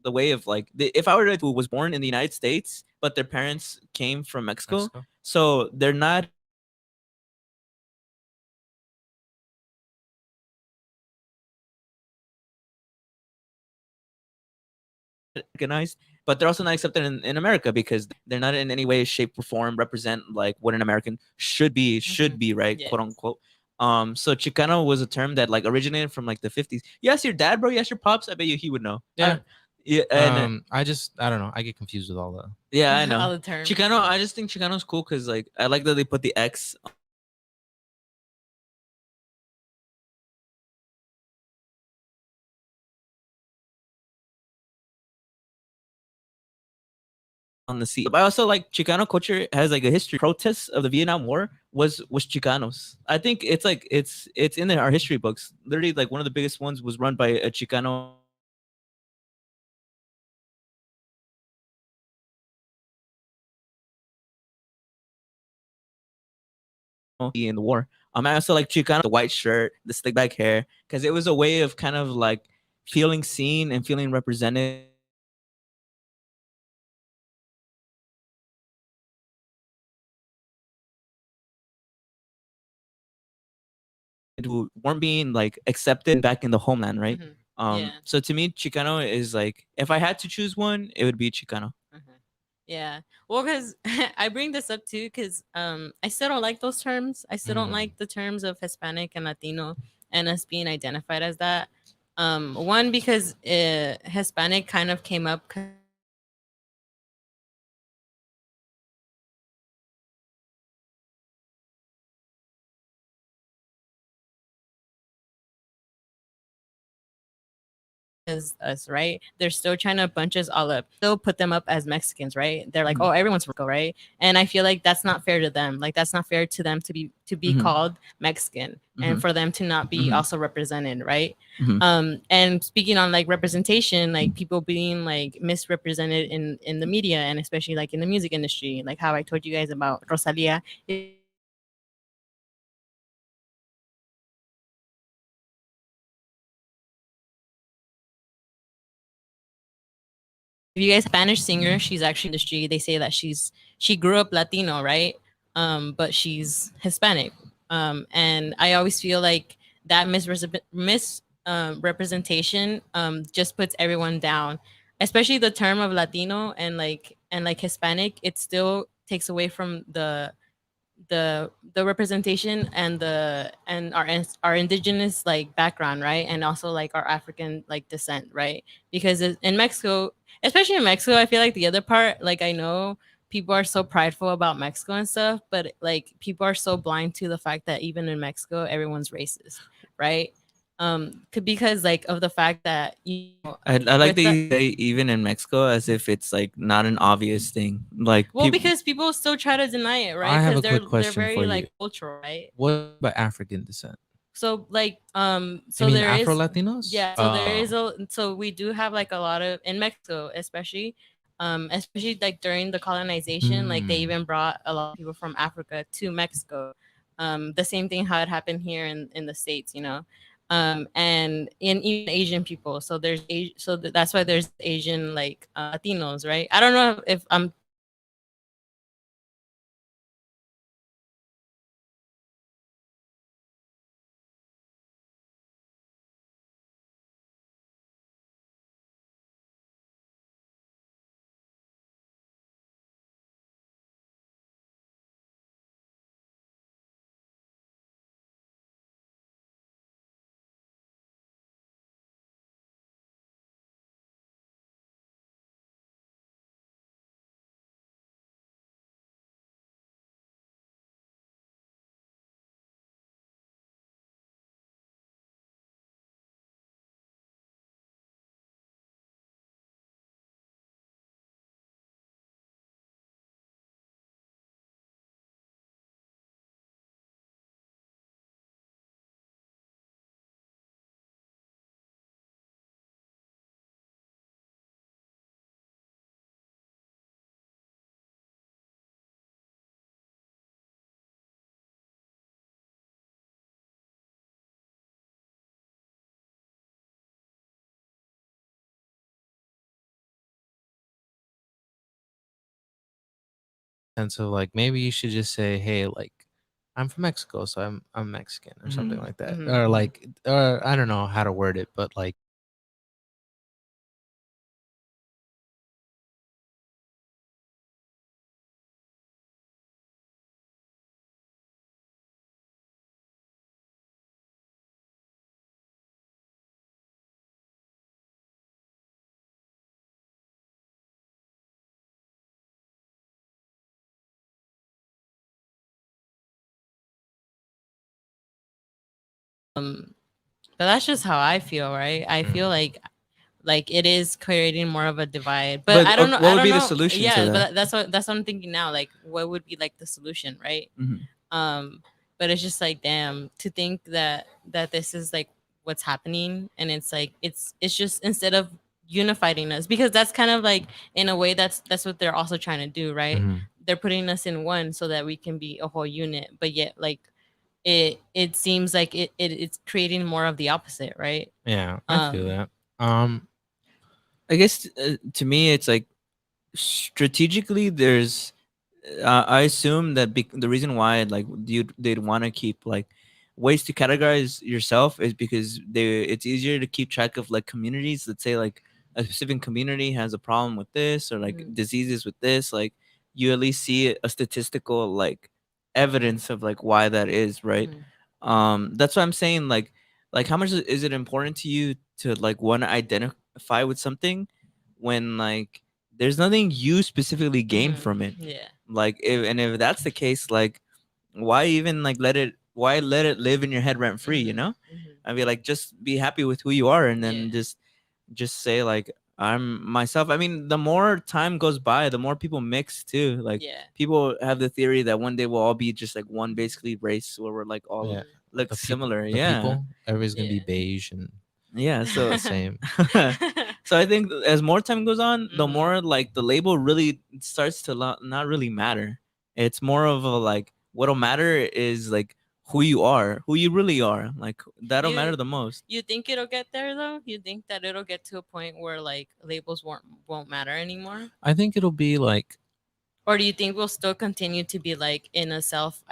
The way of like if I were to was born in the United States, but their parents came from Mexico, Mexico. so they're not recognized, but they're also not accepted in America because they're not in any way, shape, or form represent like what an American should be, right? Yeah. Quote unquote. So Chicano was a term that like originated from like the 50s. You ask your dad, bro. You ask your pops. I bet you he would know. Yeah. Yeah. And I don't know. I get confused with all that. yeah, I all know. the terms. Chicano. I just think Chicano's cool because like I like that they put the X on the sea. But I also like Chicano culture has like a history. Protests of the Vietnam War was Chicanos. I think it's like it's in our history books. Literally, like one of the biggest ones was run by a Chicano. In the war. I also like Chicano, the white shirt, the slick back hair, because it was a way of kind of like feeling seen and feeling represented. Who weren't being like accepted back in the homeland, right? Yeah. So to me, Chicano is like if I had to choose one, it would be Chicano. Yeah. Well, because I bring this up too, because I still don't like those terms. I still don't like the terms of Hispanic and Latino and us being identified as that. One because Hispanic kind of came up. As us, right? They're still trying to bunch us all up. They'll put them up as Mexicans, right? They're like, oh, everyone's Rico, right? And I feel like that's not fair to them. Like that's not fair to them to be called Mexican and for them to not be also represented, right? And speaking on like representation, like people being like misrepresented in the media and especially like in the music industry, like how I told you guys about Rosalia. If you guys Spanish singer, she's actually in the industry. They say that she grew up Latino, right? But she's Hispanic. And I always feel like that representation just puts everyone down, especially the term of Latino and like Hispanic. It still takes away from the representation and our indigenous like background, right? And also like our African like descent, right? Because in Mexico, especially in Mexico, I feel like the other part, like I know people are so prideful about Mexico and stuff, but like people are so blind to the fact that even in Mexico everyone's racist, right? Because like of the fact that I like that you say even in Mexico as if it's like not an obvious thing. Like because people still try to deny it, right? I have a Because quick question they're very for you. like cultural, right? What about African descent? So like so You mean there is Afro Latinos? yeah, so there is Oh. so we do have like a lot of in Mexico, especially like during the colonization, like they even brought a lot of people from Africa to Mexico. The same thing how it happened here in the States, you know. And in even Asian people. So that's why there's Asian like Latinos, right? I don't know if I'm sense of like maybe you should just say, hey, like I'm from Mexico, so I'm Mexican or something Mhm. like that, Mhm. or like or I don't know how to word it, but like But that's just how I feel, right? I Mm. feel like it is creating more of a divide. But I don't know. What I would don't be the know. solution to Yeah, that? but that's what I'm thinking now. Like, what would be like the solution, right? Mhm. But it's just like, damn, to think that this is like what's happening, and it's like it's just instead of unifying us, because that's kind of like in a way that's what they're also trying to do, right? Mhm. They're putting us in one so that we can be a whole unit, but yet like it seems like it's creating more of the opposite, right? Yeah, I feel Um, that. I guess to me, it's like strategically, there's I assume that the reason why like they'd want to keep like ways to categorize yourself is because it's easier to keep track of like communities. Let's say like a specific community has a problem with this or like Mhm. diseases with this, like you at least see a statistical like evidence of like why that is, right? Mhm. That's what I'm saying. Like how much is it important to you to like want to identify with something when like there's nothing you specifically gain Mhm. from it? Yeah. Like if that's the case, like why even like why let it live in your head rent free, you Mhm. know? Mhm. I mean, like just be happy with who you are and then Yeah. just say like I'm myself. I mean, the more time goes by, the more people mix too. Like Yeah. people have the theory that one day we'll all be just like one basically race where we're like all Yeah, look the people, similar. Yeah. everybody's gonna be Yeah. beige and Yeah. the So same. so I think as more time goes on, the Mhm. more like the label really starts to not really matter. It's more of a like what'll matter is like who you are, who you really are. Like that'll You matter the most. you think it'll get there though? You think that it'll get to a point where like labels won't matter anymore? I think it'll be like Or do you think we'll still continue to be like in a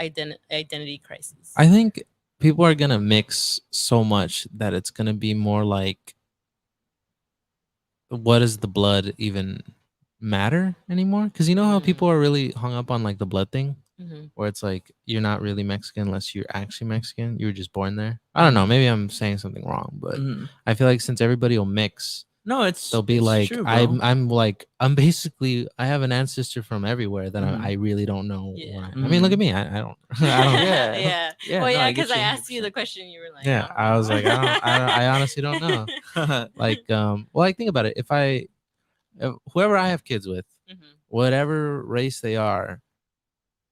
identity crisis? I think people are gonna mix so much that it's gonna be more like what does the blood even matter anymore? Because you know how people are really hung up on like the blood thing, Mm-hmm. where it's like you're not really Mexican unless you're actually Mexican. You were just born there. I don't know. Mhm. Maybe I'm saying something wrong, but Mhm. I feel like since everybody will mix, No, they'll be it's like true, bro. I'm basically I have an ancestor from everywhere that Mhm. I really don't know Yeah. where I mean look at Mhm. me. I don't I don't Yeah. Yeah. Yeah, Well, no, yeah, I get because I you asked you the question, you were like, yeah, I was like I honestly don't know. 100%. Like well like think about it. If whoever I have kids with, Mhm. whatever race they are,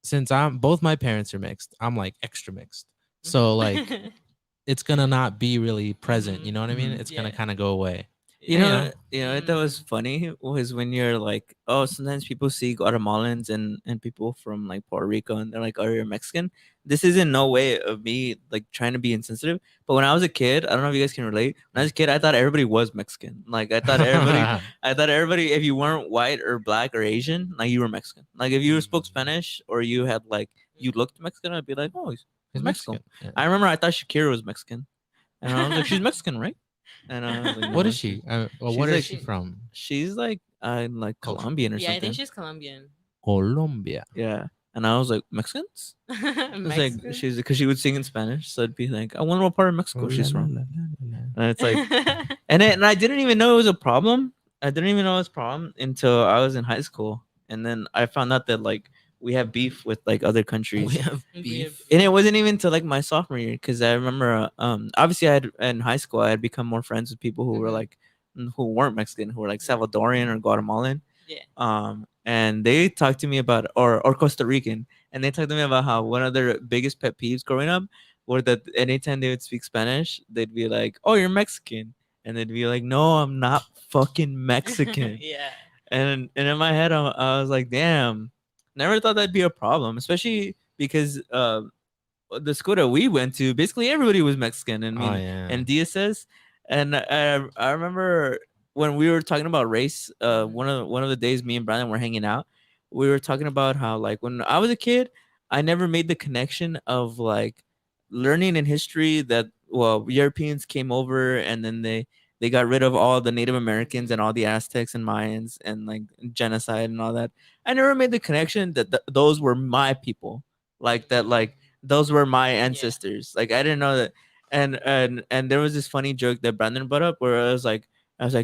since I'm both my parents are mixed, I'm like extra mixed. So like it's gonna not be really present. You know what I mean? Mhm. It's gonna Yeah. kind of go away. You And, know, that was Mm. funny was when you're like, oh, sometimes people see Guatemalans and people from like Puerto Rico, and they're like, oh, you're Mexican. This is in no way of me like trying to be insensitive. But when I was a kid, I don't know if you guys can relate. When I was a kid, I thought everybody was Mexican. Like I thought everybody, if you weren't white or black or Asian, like you were Mexican. Like if you spoke Spanish or you had like you looked Mexican, I'd be like, oh, he's He's Mexican. Mexican. Yeah. I remember I thought Shakira was Mexican, and I was like, she's Mexican, right? And I was like, What no, is she? Well, she's what is like she from? she's like Culture. Colombian or Yeah, I think something. she's Colombian. Colombia. Yeah. And I was like, Mexicans? It's like Mexican. she's because she would sing in Spanish, so it'd be like, I wonder what part of Mexico Oh, la, she's la, from. la, la, la, la. And it's like, and I didn't even know it was a problem. I didn't even know it was a problem until I was in high school, and then I found out that like we have beef with like other countries. We have We beef. And it wasn't even till like my sophomore year because I remember obviously I had in high school I had become more friends with people who were Mhm. like who weren't Mexican, who were like Salvadorian or Guatemalan. Yeah. And they talked to me about or Costa Rican, and they talked to me about how one of their biggest pet peeves growing up were that anytime they would speak Spanish, they'd be like, "Oh, you're Mexican," and they'd be like, "No, I'm not fucking Mexican." Yeah. And in my head, I was like, "Damn, never thought that'd be a problem," especially because the school that we went to, basically everybody was Mexican. And I Oh mean, yeah. and DSS, and I remember when we were talking about race, one of the days me and Brandon were hanging out. we were talking about how like when I was a kid, I never made the connection of like learning in history that well Europeans came over and then they got rid of all the Native Americans and all the Aztecs and Mayans and like genocide and all that. I never made the connection that those were my people, like that, like those were my ancestors. Like I didn't know that. And there was this funny joke that Brandon brought up where I was like,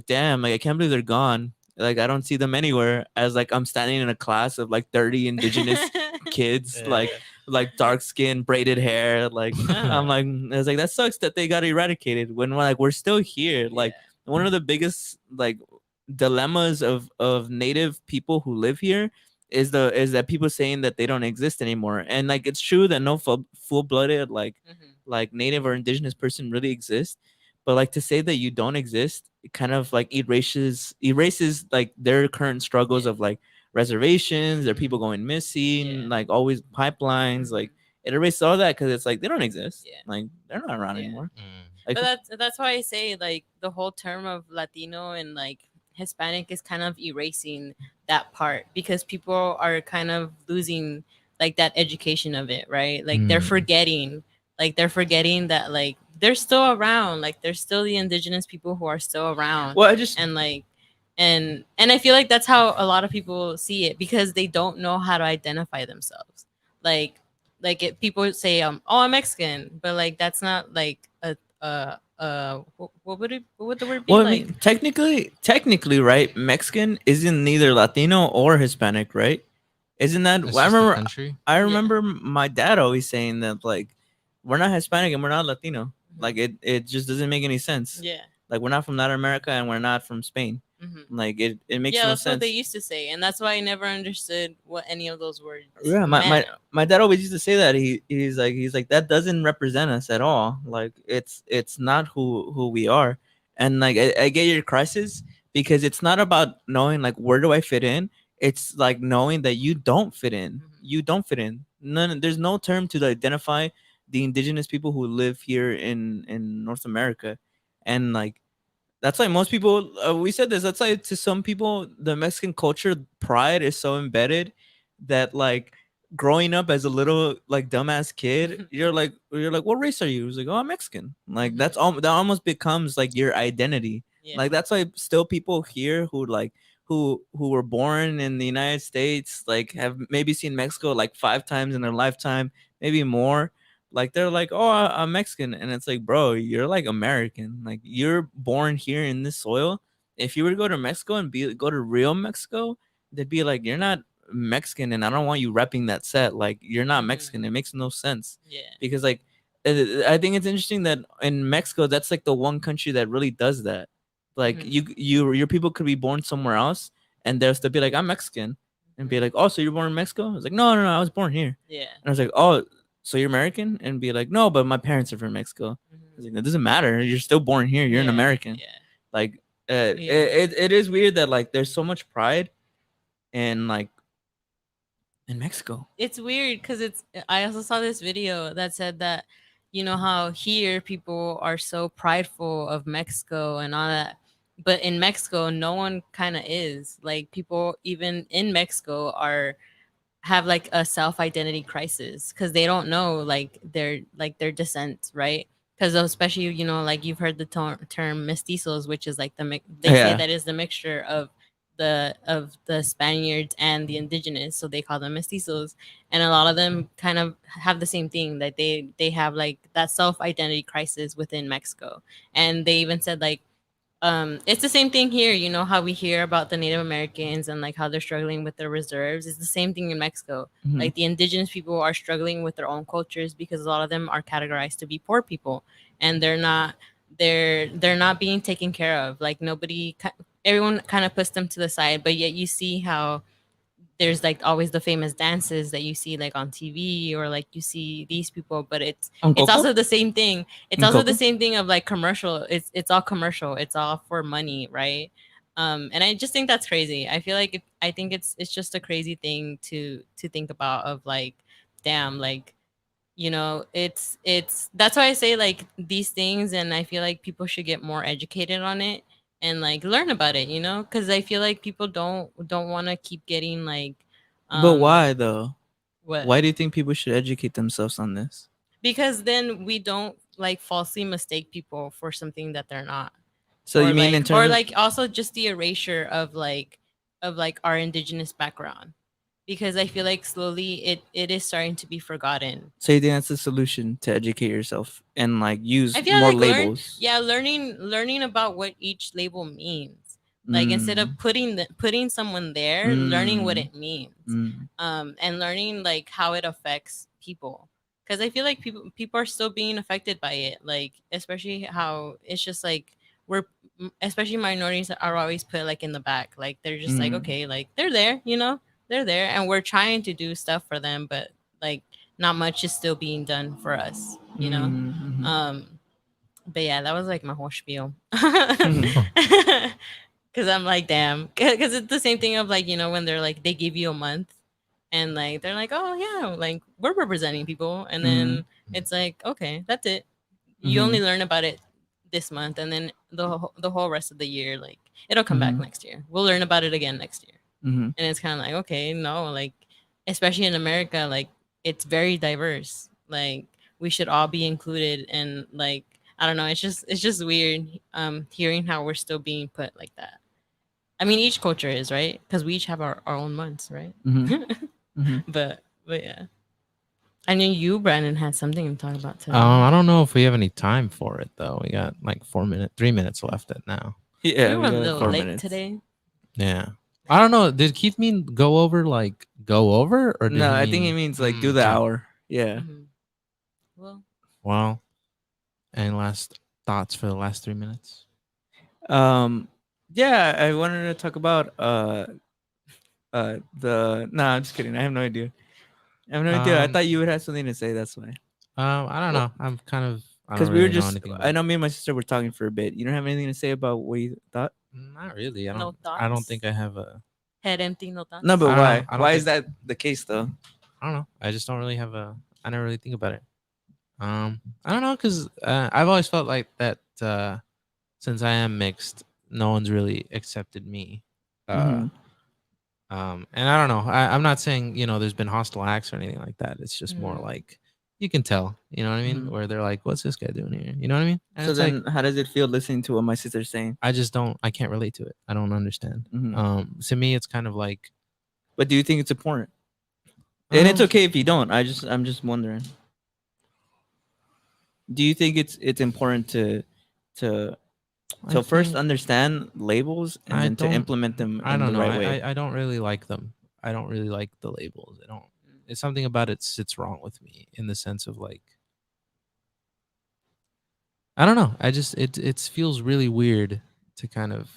damn, like I can't believe they're gone. Like I don't see them anywhere. As like I'm standing in a class of like 30 indigenous kids, like dark skin, braided hair. Like I'm like, I was like, that sucks that they got eradicated when like we're still here. Like one of the biggest like dilemmas of native people who live here is that people saying that they don't exist anymore. And like it's true that no full blooded like native or indigenous person really exists. But like to say that you don't exist, it kind of like erases like their current struggles of like reservations, there are people going missing, like always pipelines, like it erases all that because it's like they don't exist. Like they're not around anymore. Like, But that's why I say like the whole term of Latino and like Hispanic is kind of erasing that part because people are kind of losing like that education of it, right? Like they're forgetting that like they're still around, like there's still the indigenous people who are still around. well, I just And like and I feel like that's how a lot of people see it because they don't know how to identify themselves. People say oh, I'm Mexican, but like that's not like what would the word be well, I like? mean, technically, right? Mexican isn't neither Latino or Hispanic, right? Isn't that? It's I just the remember. country. I remember my dad always saying that like we're not Hispanic and we're not Latino. Like it just doesn't make any sense. Yeah. Like we're not from Latin America and we're not from Spain. Like it makes Yeah, no that's what sense. they used to say, and that's why I never understood what any of those words. Yeah, meant. my dad always used to say that he's like that doesn't represent us at all. Like it's not who we are. And like I get your crisis because it's not about knowing like where do I fit in. It's like knowing that you don't fit in. You don't fit in. There's no term to identify the indigenous people who live here in North America. And like that's why most people we said this. That's why to some people the Mexican culture pride is so embedded that like growing up as a little like dumbass kid, you're like, what race are you? He's like, oh, I'm Mexican. Like that's all that almost becomes like your identity. Yeah. Like that's why still people here who like who were born in the United States like have maybe seen Mexico like 5 times in their lifetime, maybe more. Like they're like, oh, I'm Mexican, and it's like, bro, you're like American. Like you're born here in this soil. If you were to go to Mexico and go to real Mexico, they'd be like, you're not Mexican, and I don't want you repping that set. Like you're not Mexican. It makes no sense. Yeah. Because like I think it's interesting that in Mexico, that's like the one country that really does that. Like your people could be born somewhere else, and they'll still be like, I'm Mexican, and be like, oh, so you're born in Mexico? I was like, no, I was born here. Yeah. And I was like, oh, so you're American? And be like, no, but my parents are from Mexico. I was like, that doesn't matter. You're still born here. You're an American. Yeah. Like, it is weird that like there's so much pride in like in Mexico. It's weird because I also saw this video that said that you know how here people are so prideful of Mexico and all that, but in Mexico no one kind of is. Like people even in Mexico are have like a self identity crisis because they don't know their descent, right? Because especially like you've heard the term mestizos, which is like they say that is the mixture of the Spaniards and the indigenous, so they call them mestizos. And a lot of them kind of have the same thing, that they have like that self identity crisis within Mexico. And they even said like it's the same thing here. You know how we hear about the Native Americans and like how they're struggling with their reserves. It's the same thing in Mexico. Like the indigenous people are struggling with their own cultures because a lot of them are categorized to be poor people, and they're not being taken care of. Like everyone kind of puts them to the side, but yet you see how there's like always the famous dances that you see like on TV, or like you see these people, but it's also the same thing. It's also the same thing of like commercial. It's all commercial. It's all for money, right? And I just think that's crazy. I feel like I think it's just a crazy thing to think about, of like, damn, like, it's that's why I say like these things, and I feel like people should get more educated on it and like learn about it, because I feel like people don't want to keep getting like But why though? What? Why do you think people should educate themselves on this? Because then we don't like falsely mistake people for something that they're not. So or you mean like, in terms or of, like also just the erasure of like our indigenous background, because I feel like slowly it is starting to be forgotten. so you think that's the solution to educate yourself and like use I feel more like labels? learning about what each label means. Like instead of putting someone there, learning what Mm. it means, Mm. and learning like how it affects people. Because I feel like people are still being affected by it. Like especially how it's just like especially minorities are always put like in the back. Like they're just like, Mm. okay, like they're there, they're there, and we're trying to do stuff for them, but like not much is still being done for us. Mhm. But yeah, that was like my whole spiel. Mhm. Because I'm like, damn. Because it's the same thing of like, when they're like, they give you a month and like, they're like, oh, yeah, like we're representing people. And then it's like, okay, that's it. You only learn about it this month. And then the whole rest of the year, like, it'll come back next year. We'll learn about it again next year. Mhm. And it's kind of like, okay, no, like, especially in America, like, it's very diverse. Like, we should all be included. And like, I don't know, it's just weird hearing how we're still being put like that. I mean, each culture is, right, because we each have our own months, right? Mhm. Mhm. But yeah, I knew you, Brandon, had something to talk about today. I don't know if we have any time for it though. We got like 3 minutes left at now. Yeah, we we were a got like little 4 late minutes. today. Yeah. I don't know. Did Keith mean go over, or did No, he I think he mean- means like do the okay. hour. Yeah. Mhm. Well, Well, any last thoughts for the last 3 minutes? Yeah, I wanted to talk about the nah, I'm just kidding. I have no idea. I have no idea. I thought you would have something to say, that's why. I don't Well, know. I'm kind of I Because don't we were really know just anything about I it. know me and my sister were talking for a bit. You don't have anything to say about what you thought? Not really. No I don't thoughts? think I have a head empty, no thoughts. No, but I don't know. why? I don't Why is think- that the case though? I don't know. I just don't really have a I never really think about it. I don't know, cuz I've always felt like that since I am mixed, no one's really accepted me. Mhm. And I don't know. I'm not saying, there's been hostile acts or anything like that. It's just more Mm. like you can tell, you know what I mean? Mhm. Where they're like, what's this guy doing here? You know what I mean? And So it's like, then, how does it feel listening to what my sister's saying? I can't relate to it. I don't understand. Mhm. To me, it's kind of like, But do you think it's important? And it's um, okay if you don't. I'm just wondering. Do you think it's important to I first think- understand labels and I then to don't- implement them I in don't the know. right way? I don't really like them. I don't really like the labels. I don't. It's something about it sits wrong with me in the sense of like, I don't know. I just it feels really weird to kind of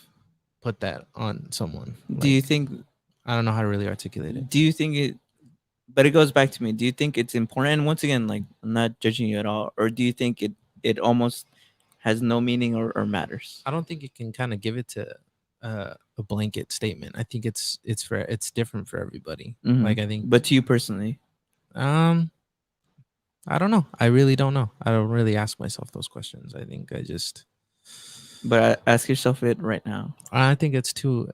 put that on someone. Do you Like, think I don't know how to really articulate it. do you think it but it goes back to me. Do you think it's important? And once again, like I'm not judging you at all, or do you think it almost has no meaning or matters? I don't think you can kind of give it to a blanket statement. I think it's different for everybody. Mhm. Like I think, But to you personally, I don't know. I really don't know. I don't really ask myself those questions. I think I just but ask yourself it right now. I think it's too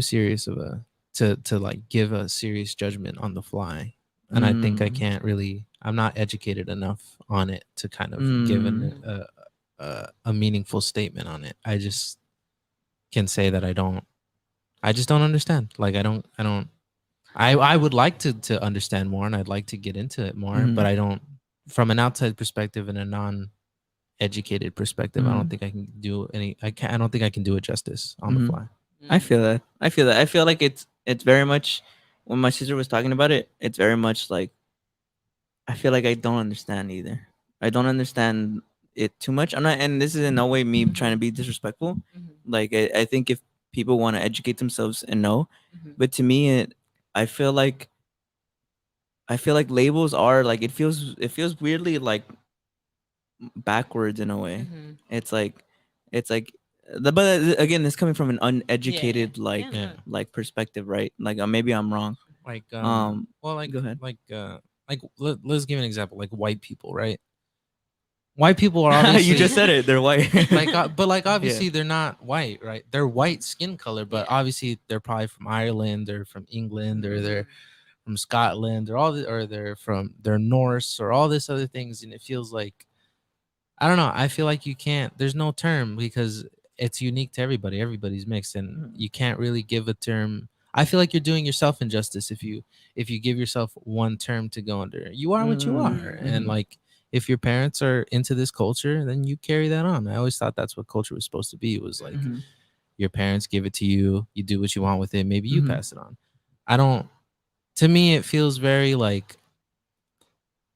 serious of a to like give a serious judgment on the fly. And I think I Mm. can't really I'm not educated enough on it to kind of give a meaningful statement on it. I just can say that I just don't understand. Like I would like to understand more and I'd like to get into it more, Mhm. but I don't from an outside perspective and a non-educated perspective, I don't Mhm. think I can do I don't think I can do it justice on the Mhm. fly. I feel that. I feel that. I feel like it's very much when my sister was talking about it, it's very much like I feel like I don't understand either. I don't understand it too much. I'm not, and this is in no way me trying to be disrespectful. Like I think if people want to educate themselves and know, but to me, I feel like labels are like it feels weirdly like backwards in a way. It's like but again, it's coming from an uneducated Yeah. like perspective, right? Like maybe I'm wrong. Like well Go ahead. let's give an example, like white people, right? White people are obviously You just said it. They're white. but like obviously they're not white, right? They're white skin color, but obviously they're probably from Ireland or from England or they're from Scotland or or they're Norse or all this other things, and it feels like I don't know. I feel like you can't. There's no term because it's unique to everybody. Everybody's mixed, and you can't really give a term. I feel like you're doing yourself injustice if you give yourself one term to go under. You are what you are, and like if your parents are into this culture, then you carry that on. I always thought that's what culture was supposed to be. It was like your parents give it to you, you do what you want with it. Maybe you pass it on. I don't. To me, it feels very like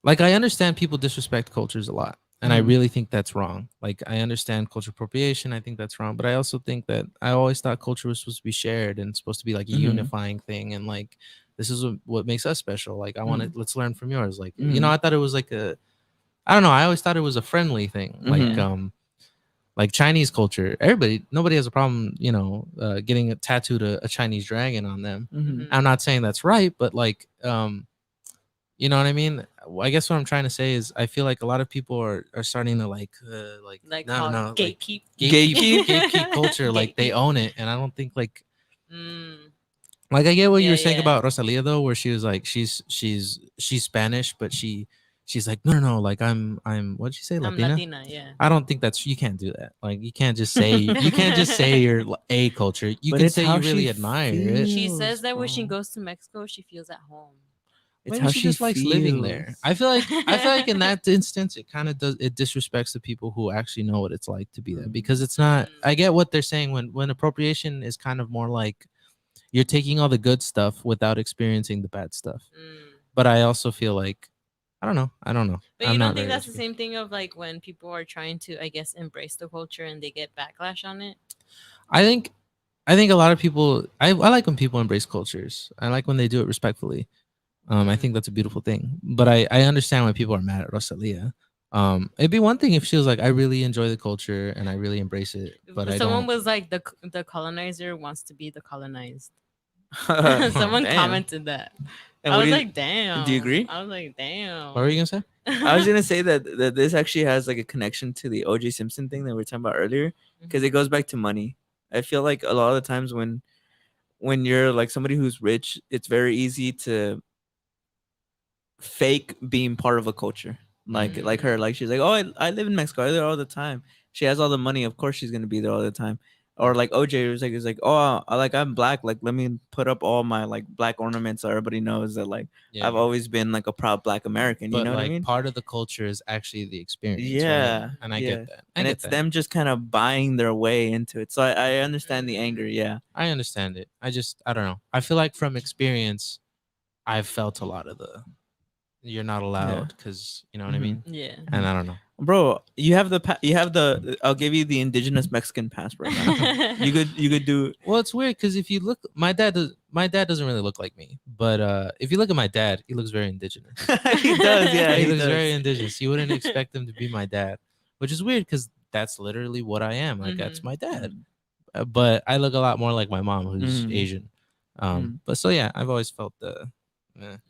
I understand people disrespect cultures a lot. And I really think that's wrong. Like I understand cultural appropriation. I think that's wrong. But I also think that I always thought culture was supposed to be shared and supposed to be like a unifying thing. And like this is what makes us special. Like I want to let's learn from yours. Like you know, I thought it was like I don't know. I always thought it was a friendly thing. Like Chinese culture. Nobody has a problem, you know, getting tattooed a Chinese dragon on them. I'm not saying that's right, but like you know what I mean? I guess what I'm trying to say is I feel like a lot of people are starting to like no gatekeep. gatekeep culture. Like they own it, and I don't think like I get what you were saying about Rosalia though, where she was like she's Spanish, but she's like no like I'm what'd she say, I'm Latina? Latina, yeah. I don't think you can't do that. Like you can't just say you're a culture. You But can it's say how you really she admire it. She feels, says that when she bro. goes to Mexico, she feels at home. It's Maybe how she just likes living there. I feel like in that instance it kind of disrespects the people who actually know what it's like to be there, because it's not. I get what they're saying when appropriation is kind of more like you're taking all the good stuff without experiencing the bad stuff. But I also feel like I don't know. But I'm you not don't think very that's the educated. same thing of like when people are trying to, I guess, embrace the culture and they get backlash on it? I think a lot of people. I like when people embrace cultures. I like when they do it respectfully. I think that's a beautiful thing. But I understand why people are mad at Rosalia. It'd be one thing if she was like, I really enjoy the culture and I really embrace it, but I Someone don't. was like, the colonizer wants to be the colonized. Damn. Someone commented that. And I what was do you, like, damn. do you agree? I was like, damn. What were you gonna say? I was gonna say that this actually has like a connection to the OJ Simpson thing that we were talking about earlier, because it goes back to money. I feel like a lot of the times when you're like somebody who's rich, it's very easy to fake being part of a culture. Like her, like she's like, oh, I live in Mexico, I there all the time. She has all the money, of course she's gonna be there all the time. Or like OJ was like, oh, I'm black, like let me put up all my like black ornaments so everybody knows that like I've always been like a proud black American. You But know what I like mean? part of the culture is actually the experience. Yeah, right? And I yeah. get that. And it's them just kind of buying their way into it. So I understand the anger. Yeah. I understand it. I don't know. I feel like from experience, I've felt a lot of the you're not allowed because you know what I mean. Yeah. And I don't know. Bro, you have the I'll give you the indigenous Mexican passport now. You could do. Well, it's weird because if you look, my dad doesn't really look like me, but if you look at my dad, he looks very indigenous. He does, yeah. he He looks does. very indigenous. You wouldn't expect him to be my dad, which is weird because that's literally what I am. Like that's my dad. But I look a lot more like my mom, who's Asian. But so yeah, I've always felt the.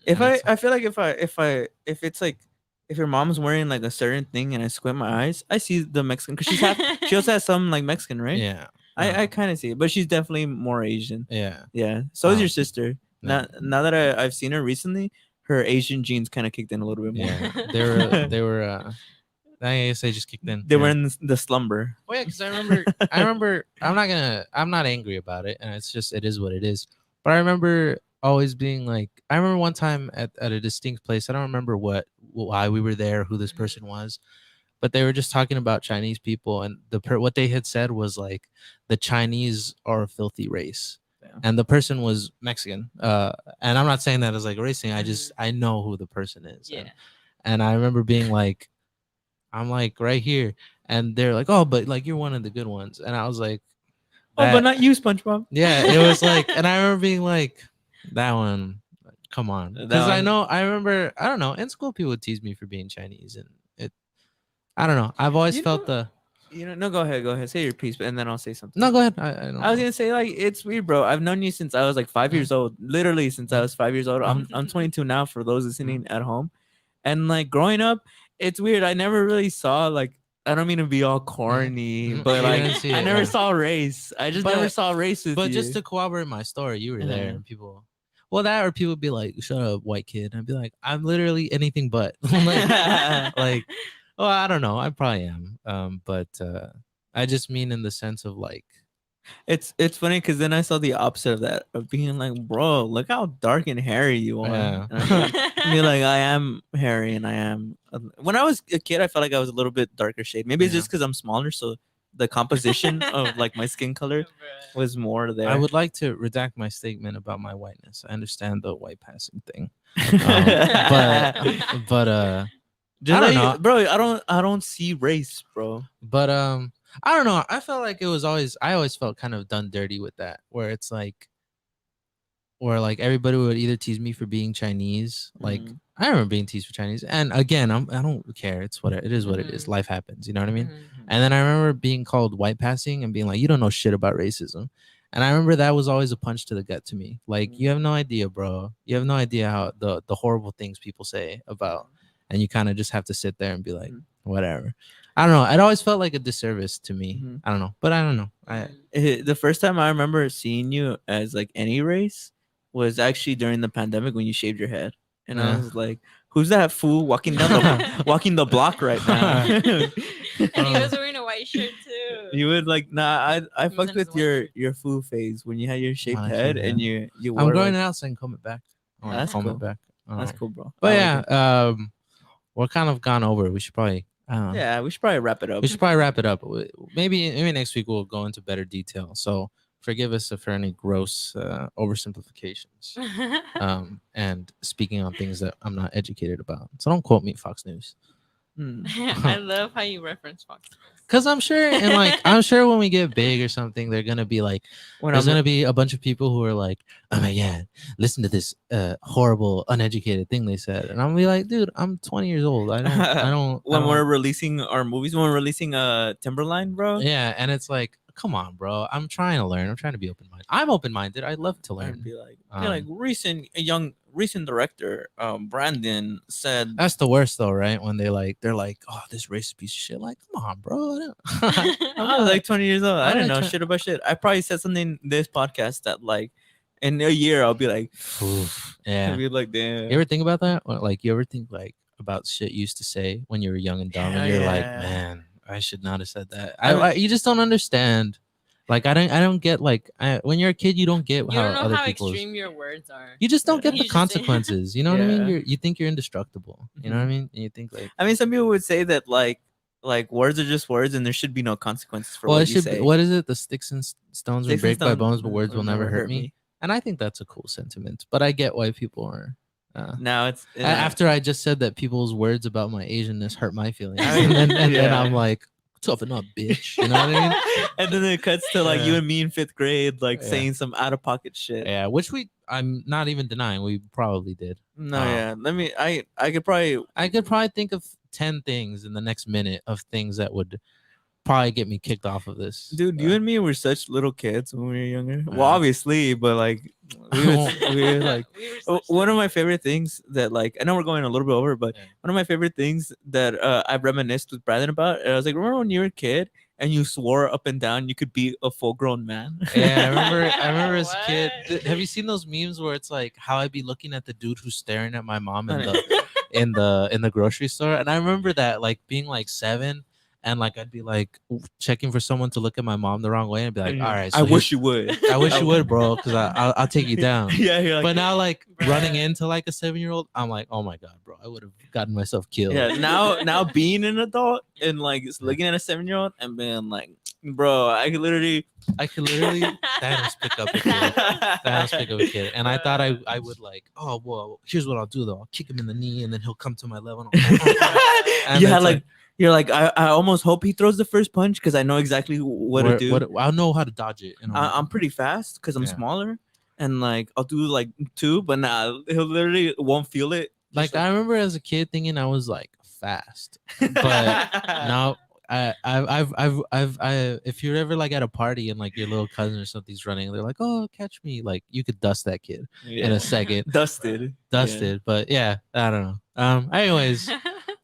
I feel like if it's like if your mom's wearing like a certain thing and I squint my eyes, I see the Mexican, because she also has some like Mexican, right? Yeah. I kind of see it, but she's definitely more Asian. Yeah. Yeah. So is your sister. No. Now that I've seen her recently, her Asian genes kind of kicked in a little bit more. Yeah. They were. I guess they just kicked in. They were in the slumber. Oh yeah, because I remember. I'm not angry about it, and it's just it is what it is. But I remember always being like, I remember one time at a distinct place. I don't remember why we were there, who this person was, but they were just talking about Chinese people, and what they had said was like the Chinese are a filthy race. Yeah. And the person was Mexican. And I'm not saying that as like a race thing. I know who the person is. Yeah. And I remember being like, I'm like right here, and they're like, oh, but like you're one of the good ones, and I was like, oh, but not you, SpongeBob. Yeah, it was like, and I remember being like, that one, come on, because I remember, I don't know, in school people would tease me for being Chinese, and I don't know, I've always felt no, go ahead, say your piece, and then I'll say something. No, go ahead. I was gonna say like it's weird, bro. I've known you since I was like 5 years old, literally since I was 5 years old. I'm 22 now for those listening at home, and like growing up, it's weird. I never really saw like. I don't mean to be all corny, but like I never saw race. I just never saw race with you. But just to corroborate my story, you were there, and people. Well, that or people would be like, "Shut up, white kid." And I'd be like, "I'm literally anything but." like, well, I don't know. I probably am. But I just mean in the sense of like, It's funny because then I saw the opposite of that, of being like, bro, look how dark and hairy you are. Yeah. And I mean, like, I am hairy, and I am. When I was a kid, I felt like I was a little bit darker shade. Maybe it's Yeah. just because I'm smaller, so the composition of like my skin color was more there. I would like to redact my statement about my whiteness. I understand the white passing thing, but Just I don't like, know. bro. I don't see race, bro. but I don't know. I felt like it was always. I always felt kind of done dirty with that, where it's like, where like everybody would either tease me for being Chinese. Like Mhm. I remember being teased for Chinese, and again, I don't care. It's what it is. What it is. Mhm. Life happens. You know what I mean? Mhm. And then I remember being called white passing and being like, "You don't know shit about racism." And I remember that was always a punch to the gut to me. Like, you have no idea, bro. You have no idea how the horrible things people say about, and you kind of just have to sit there and be like, Mhm. whatever. I don't know. It always felt like a disservice to me. Mhm. I don't know, but I don't know. The first time I remember seeing you as like any race was actually during the pandemic when you shaved your head, and I Yeah. was like, "Who's that fool walking down the walking the block right now?" And he was wearing a white shirt too. You would like, nah. I was fucked in his with white shirt. your foo phase when you had your shaved My head shaved and head. you I'm wore growing like, it out so I can comb it back. I want to That's comb cool. it back. That's cool, bro. But I yeah, like it. we're kind of gone over. We should probably. Yeah, we should probably wrap it up. We should probably wrap it up. Maybe next week we'll go into better detail. So forgive us for any gross oversimplifications. And speaking on things that I'm not educated about. So don't quote me, Fox News. Hmm. I love how you reference Fox. Cause I'm sure, and like I'm sure when we get big or something, they're gonna be like, When there's I'm gonna be a bunch of people who are like, oh my god, listen to this horrible, uneducated thing they said, and I'm gonna be like, dude, I'm 20 years old. I don't. when we're releasing our movies, when we're releasing Timberline, bro. Yeah, and it's like, come on, bro. I'm trying to learn. I'm trying to be open minded. I'm open minded. I love to learn. I'd be like recent director Brandon said That's the worst though, right? When they're like, oh, this racist piece of shit. Like, come on, bro. I was like 20 years old. I I'm didn't like know shit about shit. I probably said something in this podcast that like in a year I'll be like, yeah. I'll be like, damn. You ever think about that? Or, like, you ever think like about shit you used to say when you were young and dumb, Hell and you're like, yeah. man, I should not have said that. I mean- You just don't understand. Like, I don't get like when you're a kid, you don't get You how don't know other how people's. extreme your words are. You just don't get You the just- consequences. You know what I mean? Yeah. You think you're indestructible. You know what I Mhm. mean? And you think like, I mean, some people would say that like words are just words and there should be no consequences for well, what it you should. say. What is it? The sticks and stones will Sticks and break my stones bones, but words will never hurt me. me. And I think that's a cool sentiment. But I get why people are. Now it's After I just said that people's words about my Asianness hurt my feelings, I mean, and then yeah. I'm like, toughen up, bitch. You know what I mean? and then it cuts to like you Yeah. and me in 5th grade, like Yeah. saying some out of pocket shit. Yeah, which I'm not even denying we probably did. No, yeah. Let me. I could probably. I could probably think of 10 things in the next minute of things that would probably get me kicked off of this. Dude, you and me were such little kids when we were younger. Well, Yeah. obviously, but like we were like We were such one of my favorite things that like I know we're going a little bit over, but Yeah. one of my favorite things that I've reminisced with Brandon about. I was like, remember when you were a kid and you swore up and down you could be a full grown man? Yeah, I remember as a kid. What? Have you seen those memes where it's like how I'd be looking at the dude who's staring at my mom in I the in the grocery store? And I remember that like being like 7, and like I'd be like checking for someone to look at my mom the wrong way and be like, all right, I wish you would. I wish you would, bro, because I'll take you down. Yeah, you're like, But now, like Bruh. running into like a 7-year-old, I'm like, oh my god, bro, I would have gotten myself killed. yeah. Now being an adult and like just looking at a 7-year-old and being like, bro, I could literally. I could literally Thanos pick up a kid. Thanos pick up a kid, and I thought I would like, oh well, here's what I'll do though. I'll kick him in the knee, and then he'll come to my level. And Yeah, it's like you're like I almost hope he throws the first punch because I know exactly what to do. I'll know how to dodge it. You know? I'm pretty fast because I'm Yeah. smaller, and like I'll do like 2, but nah, he'll literally won't feel it. like I remember as a kid thinking I was like fast, but now if you're ever like at a party and like your little cousin or something's running, they're like, oh, catch me, like you could dust that kid in Yeah. a second. Dusted. But yeah, I don't know. Anyways,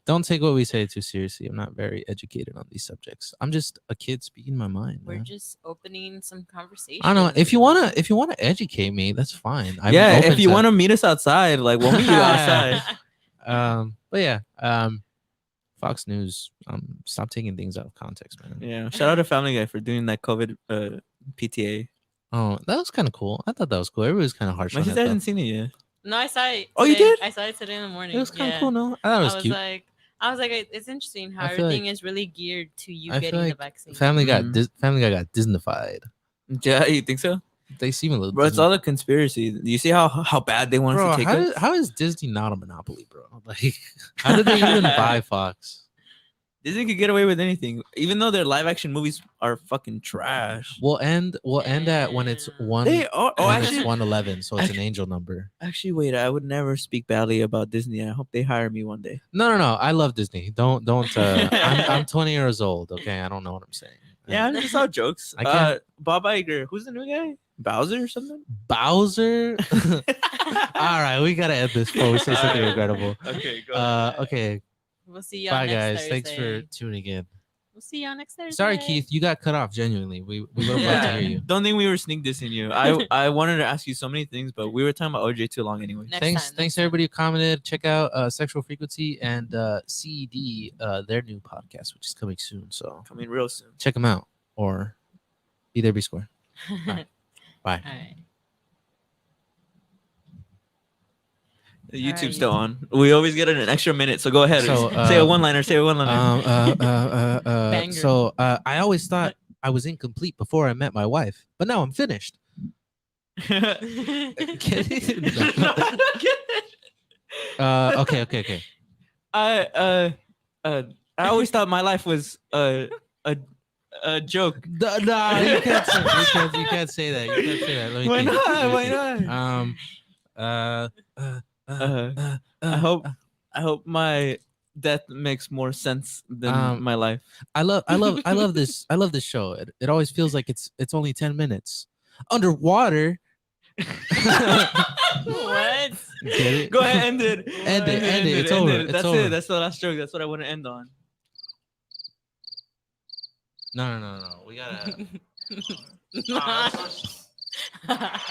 Don't take what we say too seriously. I'm not very educated on these subjects. I'm just a kid speaking my mind. We're Man. just opening some conversation. I don't know. If you wanna educate me, that's fine. I'm Yeah, open if you want to meet us outside, like we'll meet you outside. But yeah, Fox News, stop taking things out of context, man. Yeah, shout out to Family Guy for doing that COVID PTA. Oh, that was kind of cool. I thought that was cool. Everybody was kind of harsh My on it. sister though. hasn't seen it yet. No, I saw it. Oh, you today. did? I saw it today in the morning. It was kind of Yeah. cool, no? I thought it was cute. I was like, it's interesting how I feel everything is really geared to you I feel getting the like vaccine. Family Guy got Disneyfied. Yeah, you think so? They seem a little. Bro, it's all a conspiracy. You see how bad they want us Bro, to take us? how is Disney not a monopoly, bro? Like, how did they even buy Fox? Disney could get away with anything, even though their live action movies are fucking trash. We'll end at when it's one. They are. Oh, when actually, it's 111, so it's an angel number. actually, wait. I would never speak badly about Disney. I hope they hire me one day. No. I love Disney. Don't. I'm 20 years old. Okay, I don't know what I'm saying. Yeah, just all jokes. I can't- Bob Iger. Who's the new guy? Bowser or something? Bowser. All right, we gotta end this before we say something Alright. regrettable. Okay, go. Okay. We'll see y'all Bye, next guys. Thursday. Thanks for tuning in. We'll see y'all next Thursday. Sorry, Keith, you got cut off. Genuinely, we would have loved to hear you. Don't think we were sneak dissing you. I wanted to ask you so many things, but we were talking about OJ too long anyway. Next Thanks time. to everybody who commented. Check out Sexual Frequency and CED, their new podcast, which is coming soon. So Coming real soon. check them out, or be there, be square. All Bye. right. The YouTube's Alright. still on. We always get an extra minute, so go ahead. So, say a one-liner. Say a one-liner. Banger. So I always thought I was incomplete before I met my wife, but now I'm finished. Okay. I always thought my life was a joke. No, you can't say you can't say that. You can't say that. Let me Why think. not? Let me Why think. not? I hope my death makes more sense than my life. I love this show. It always feels like it's only 10 minutes. Underwater. What? Get it? Go ahead, end it. End it. It's over. It's That's over. it. That's the last joke. That's what I want to end on. No. We gotta.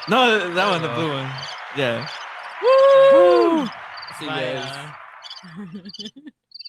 No, that one, the blue one. Yeah. Woo! See you Bye, guys. y'all.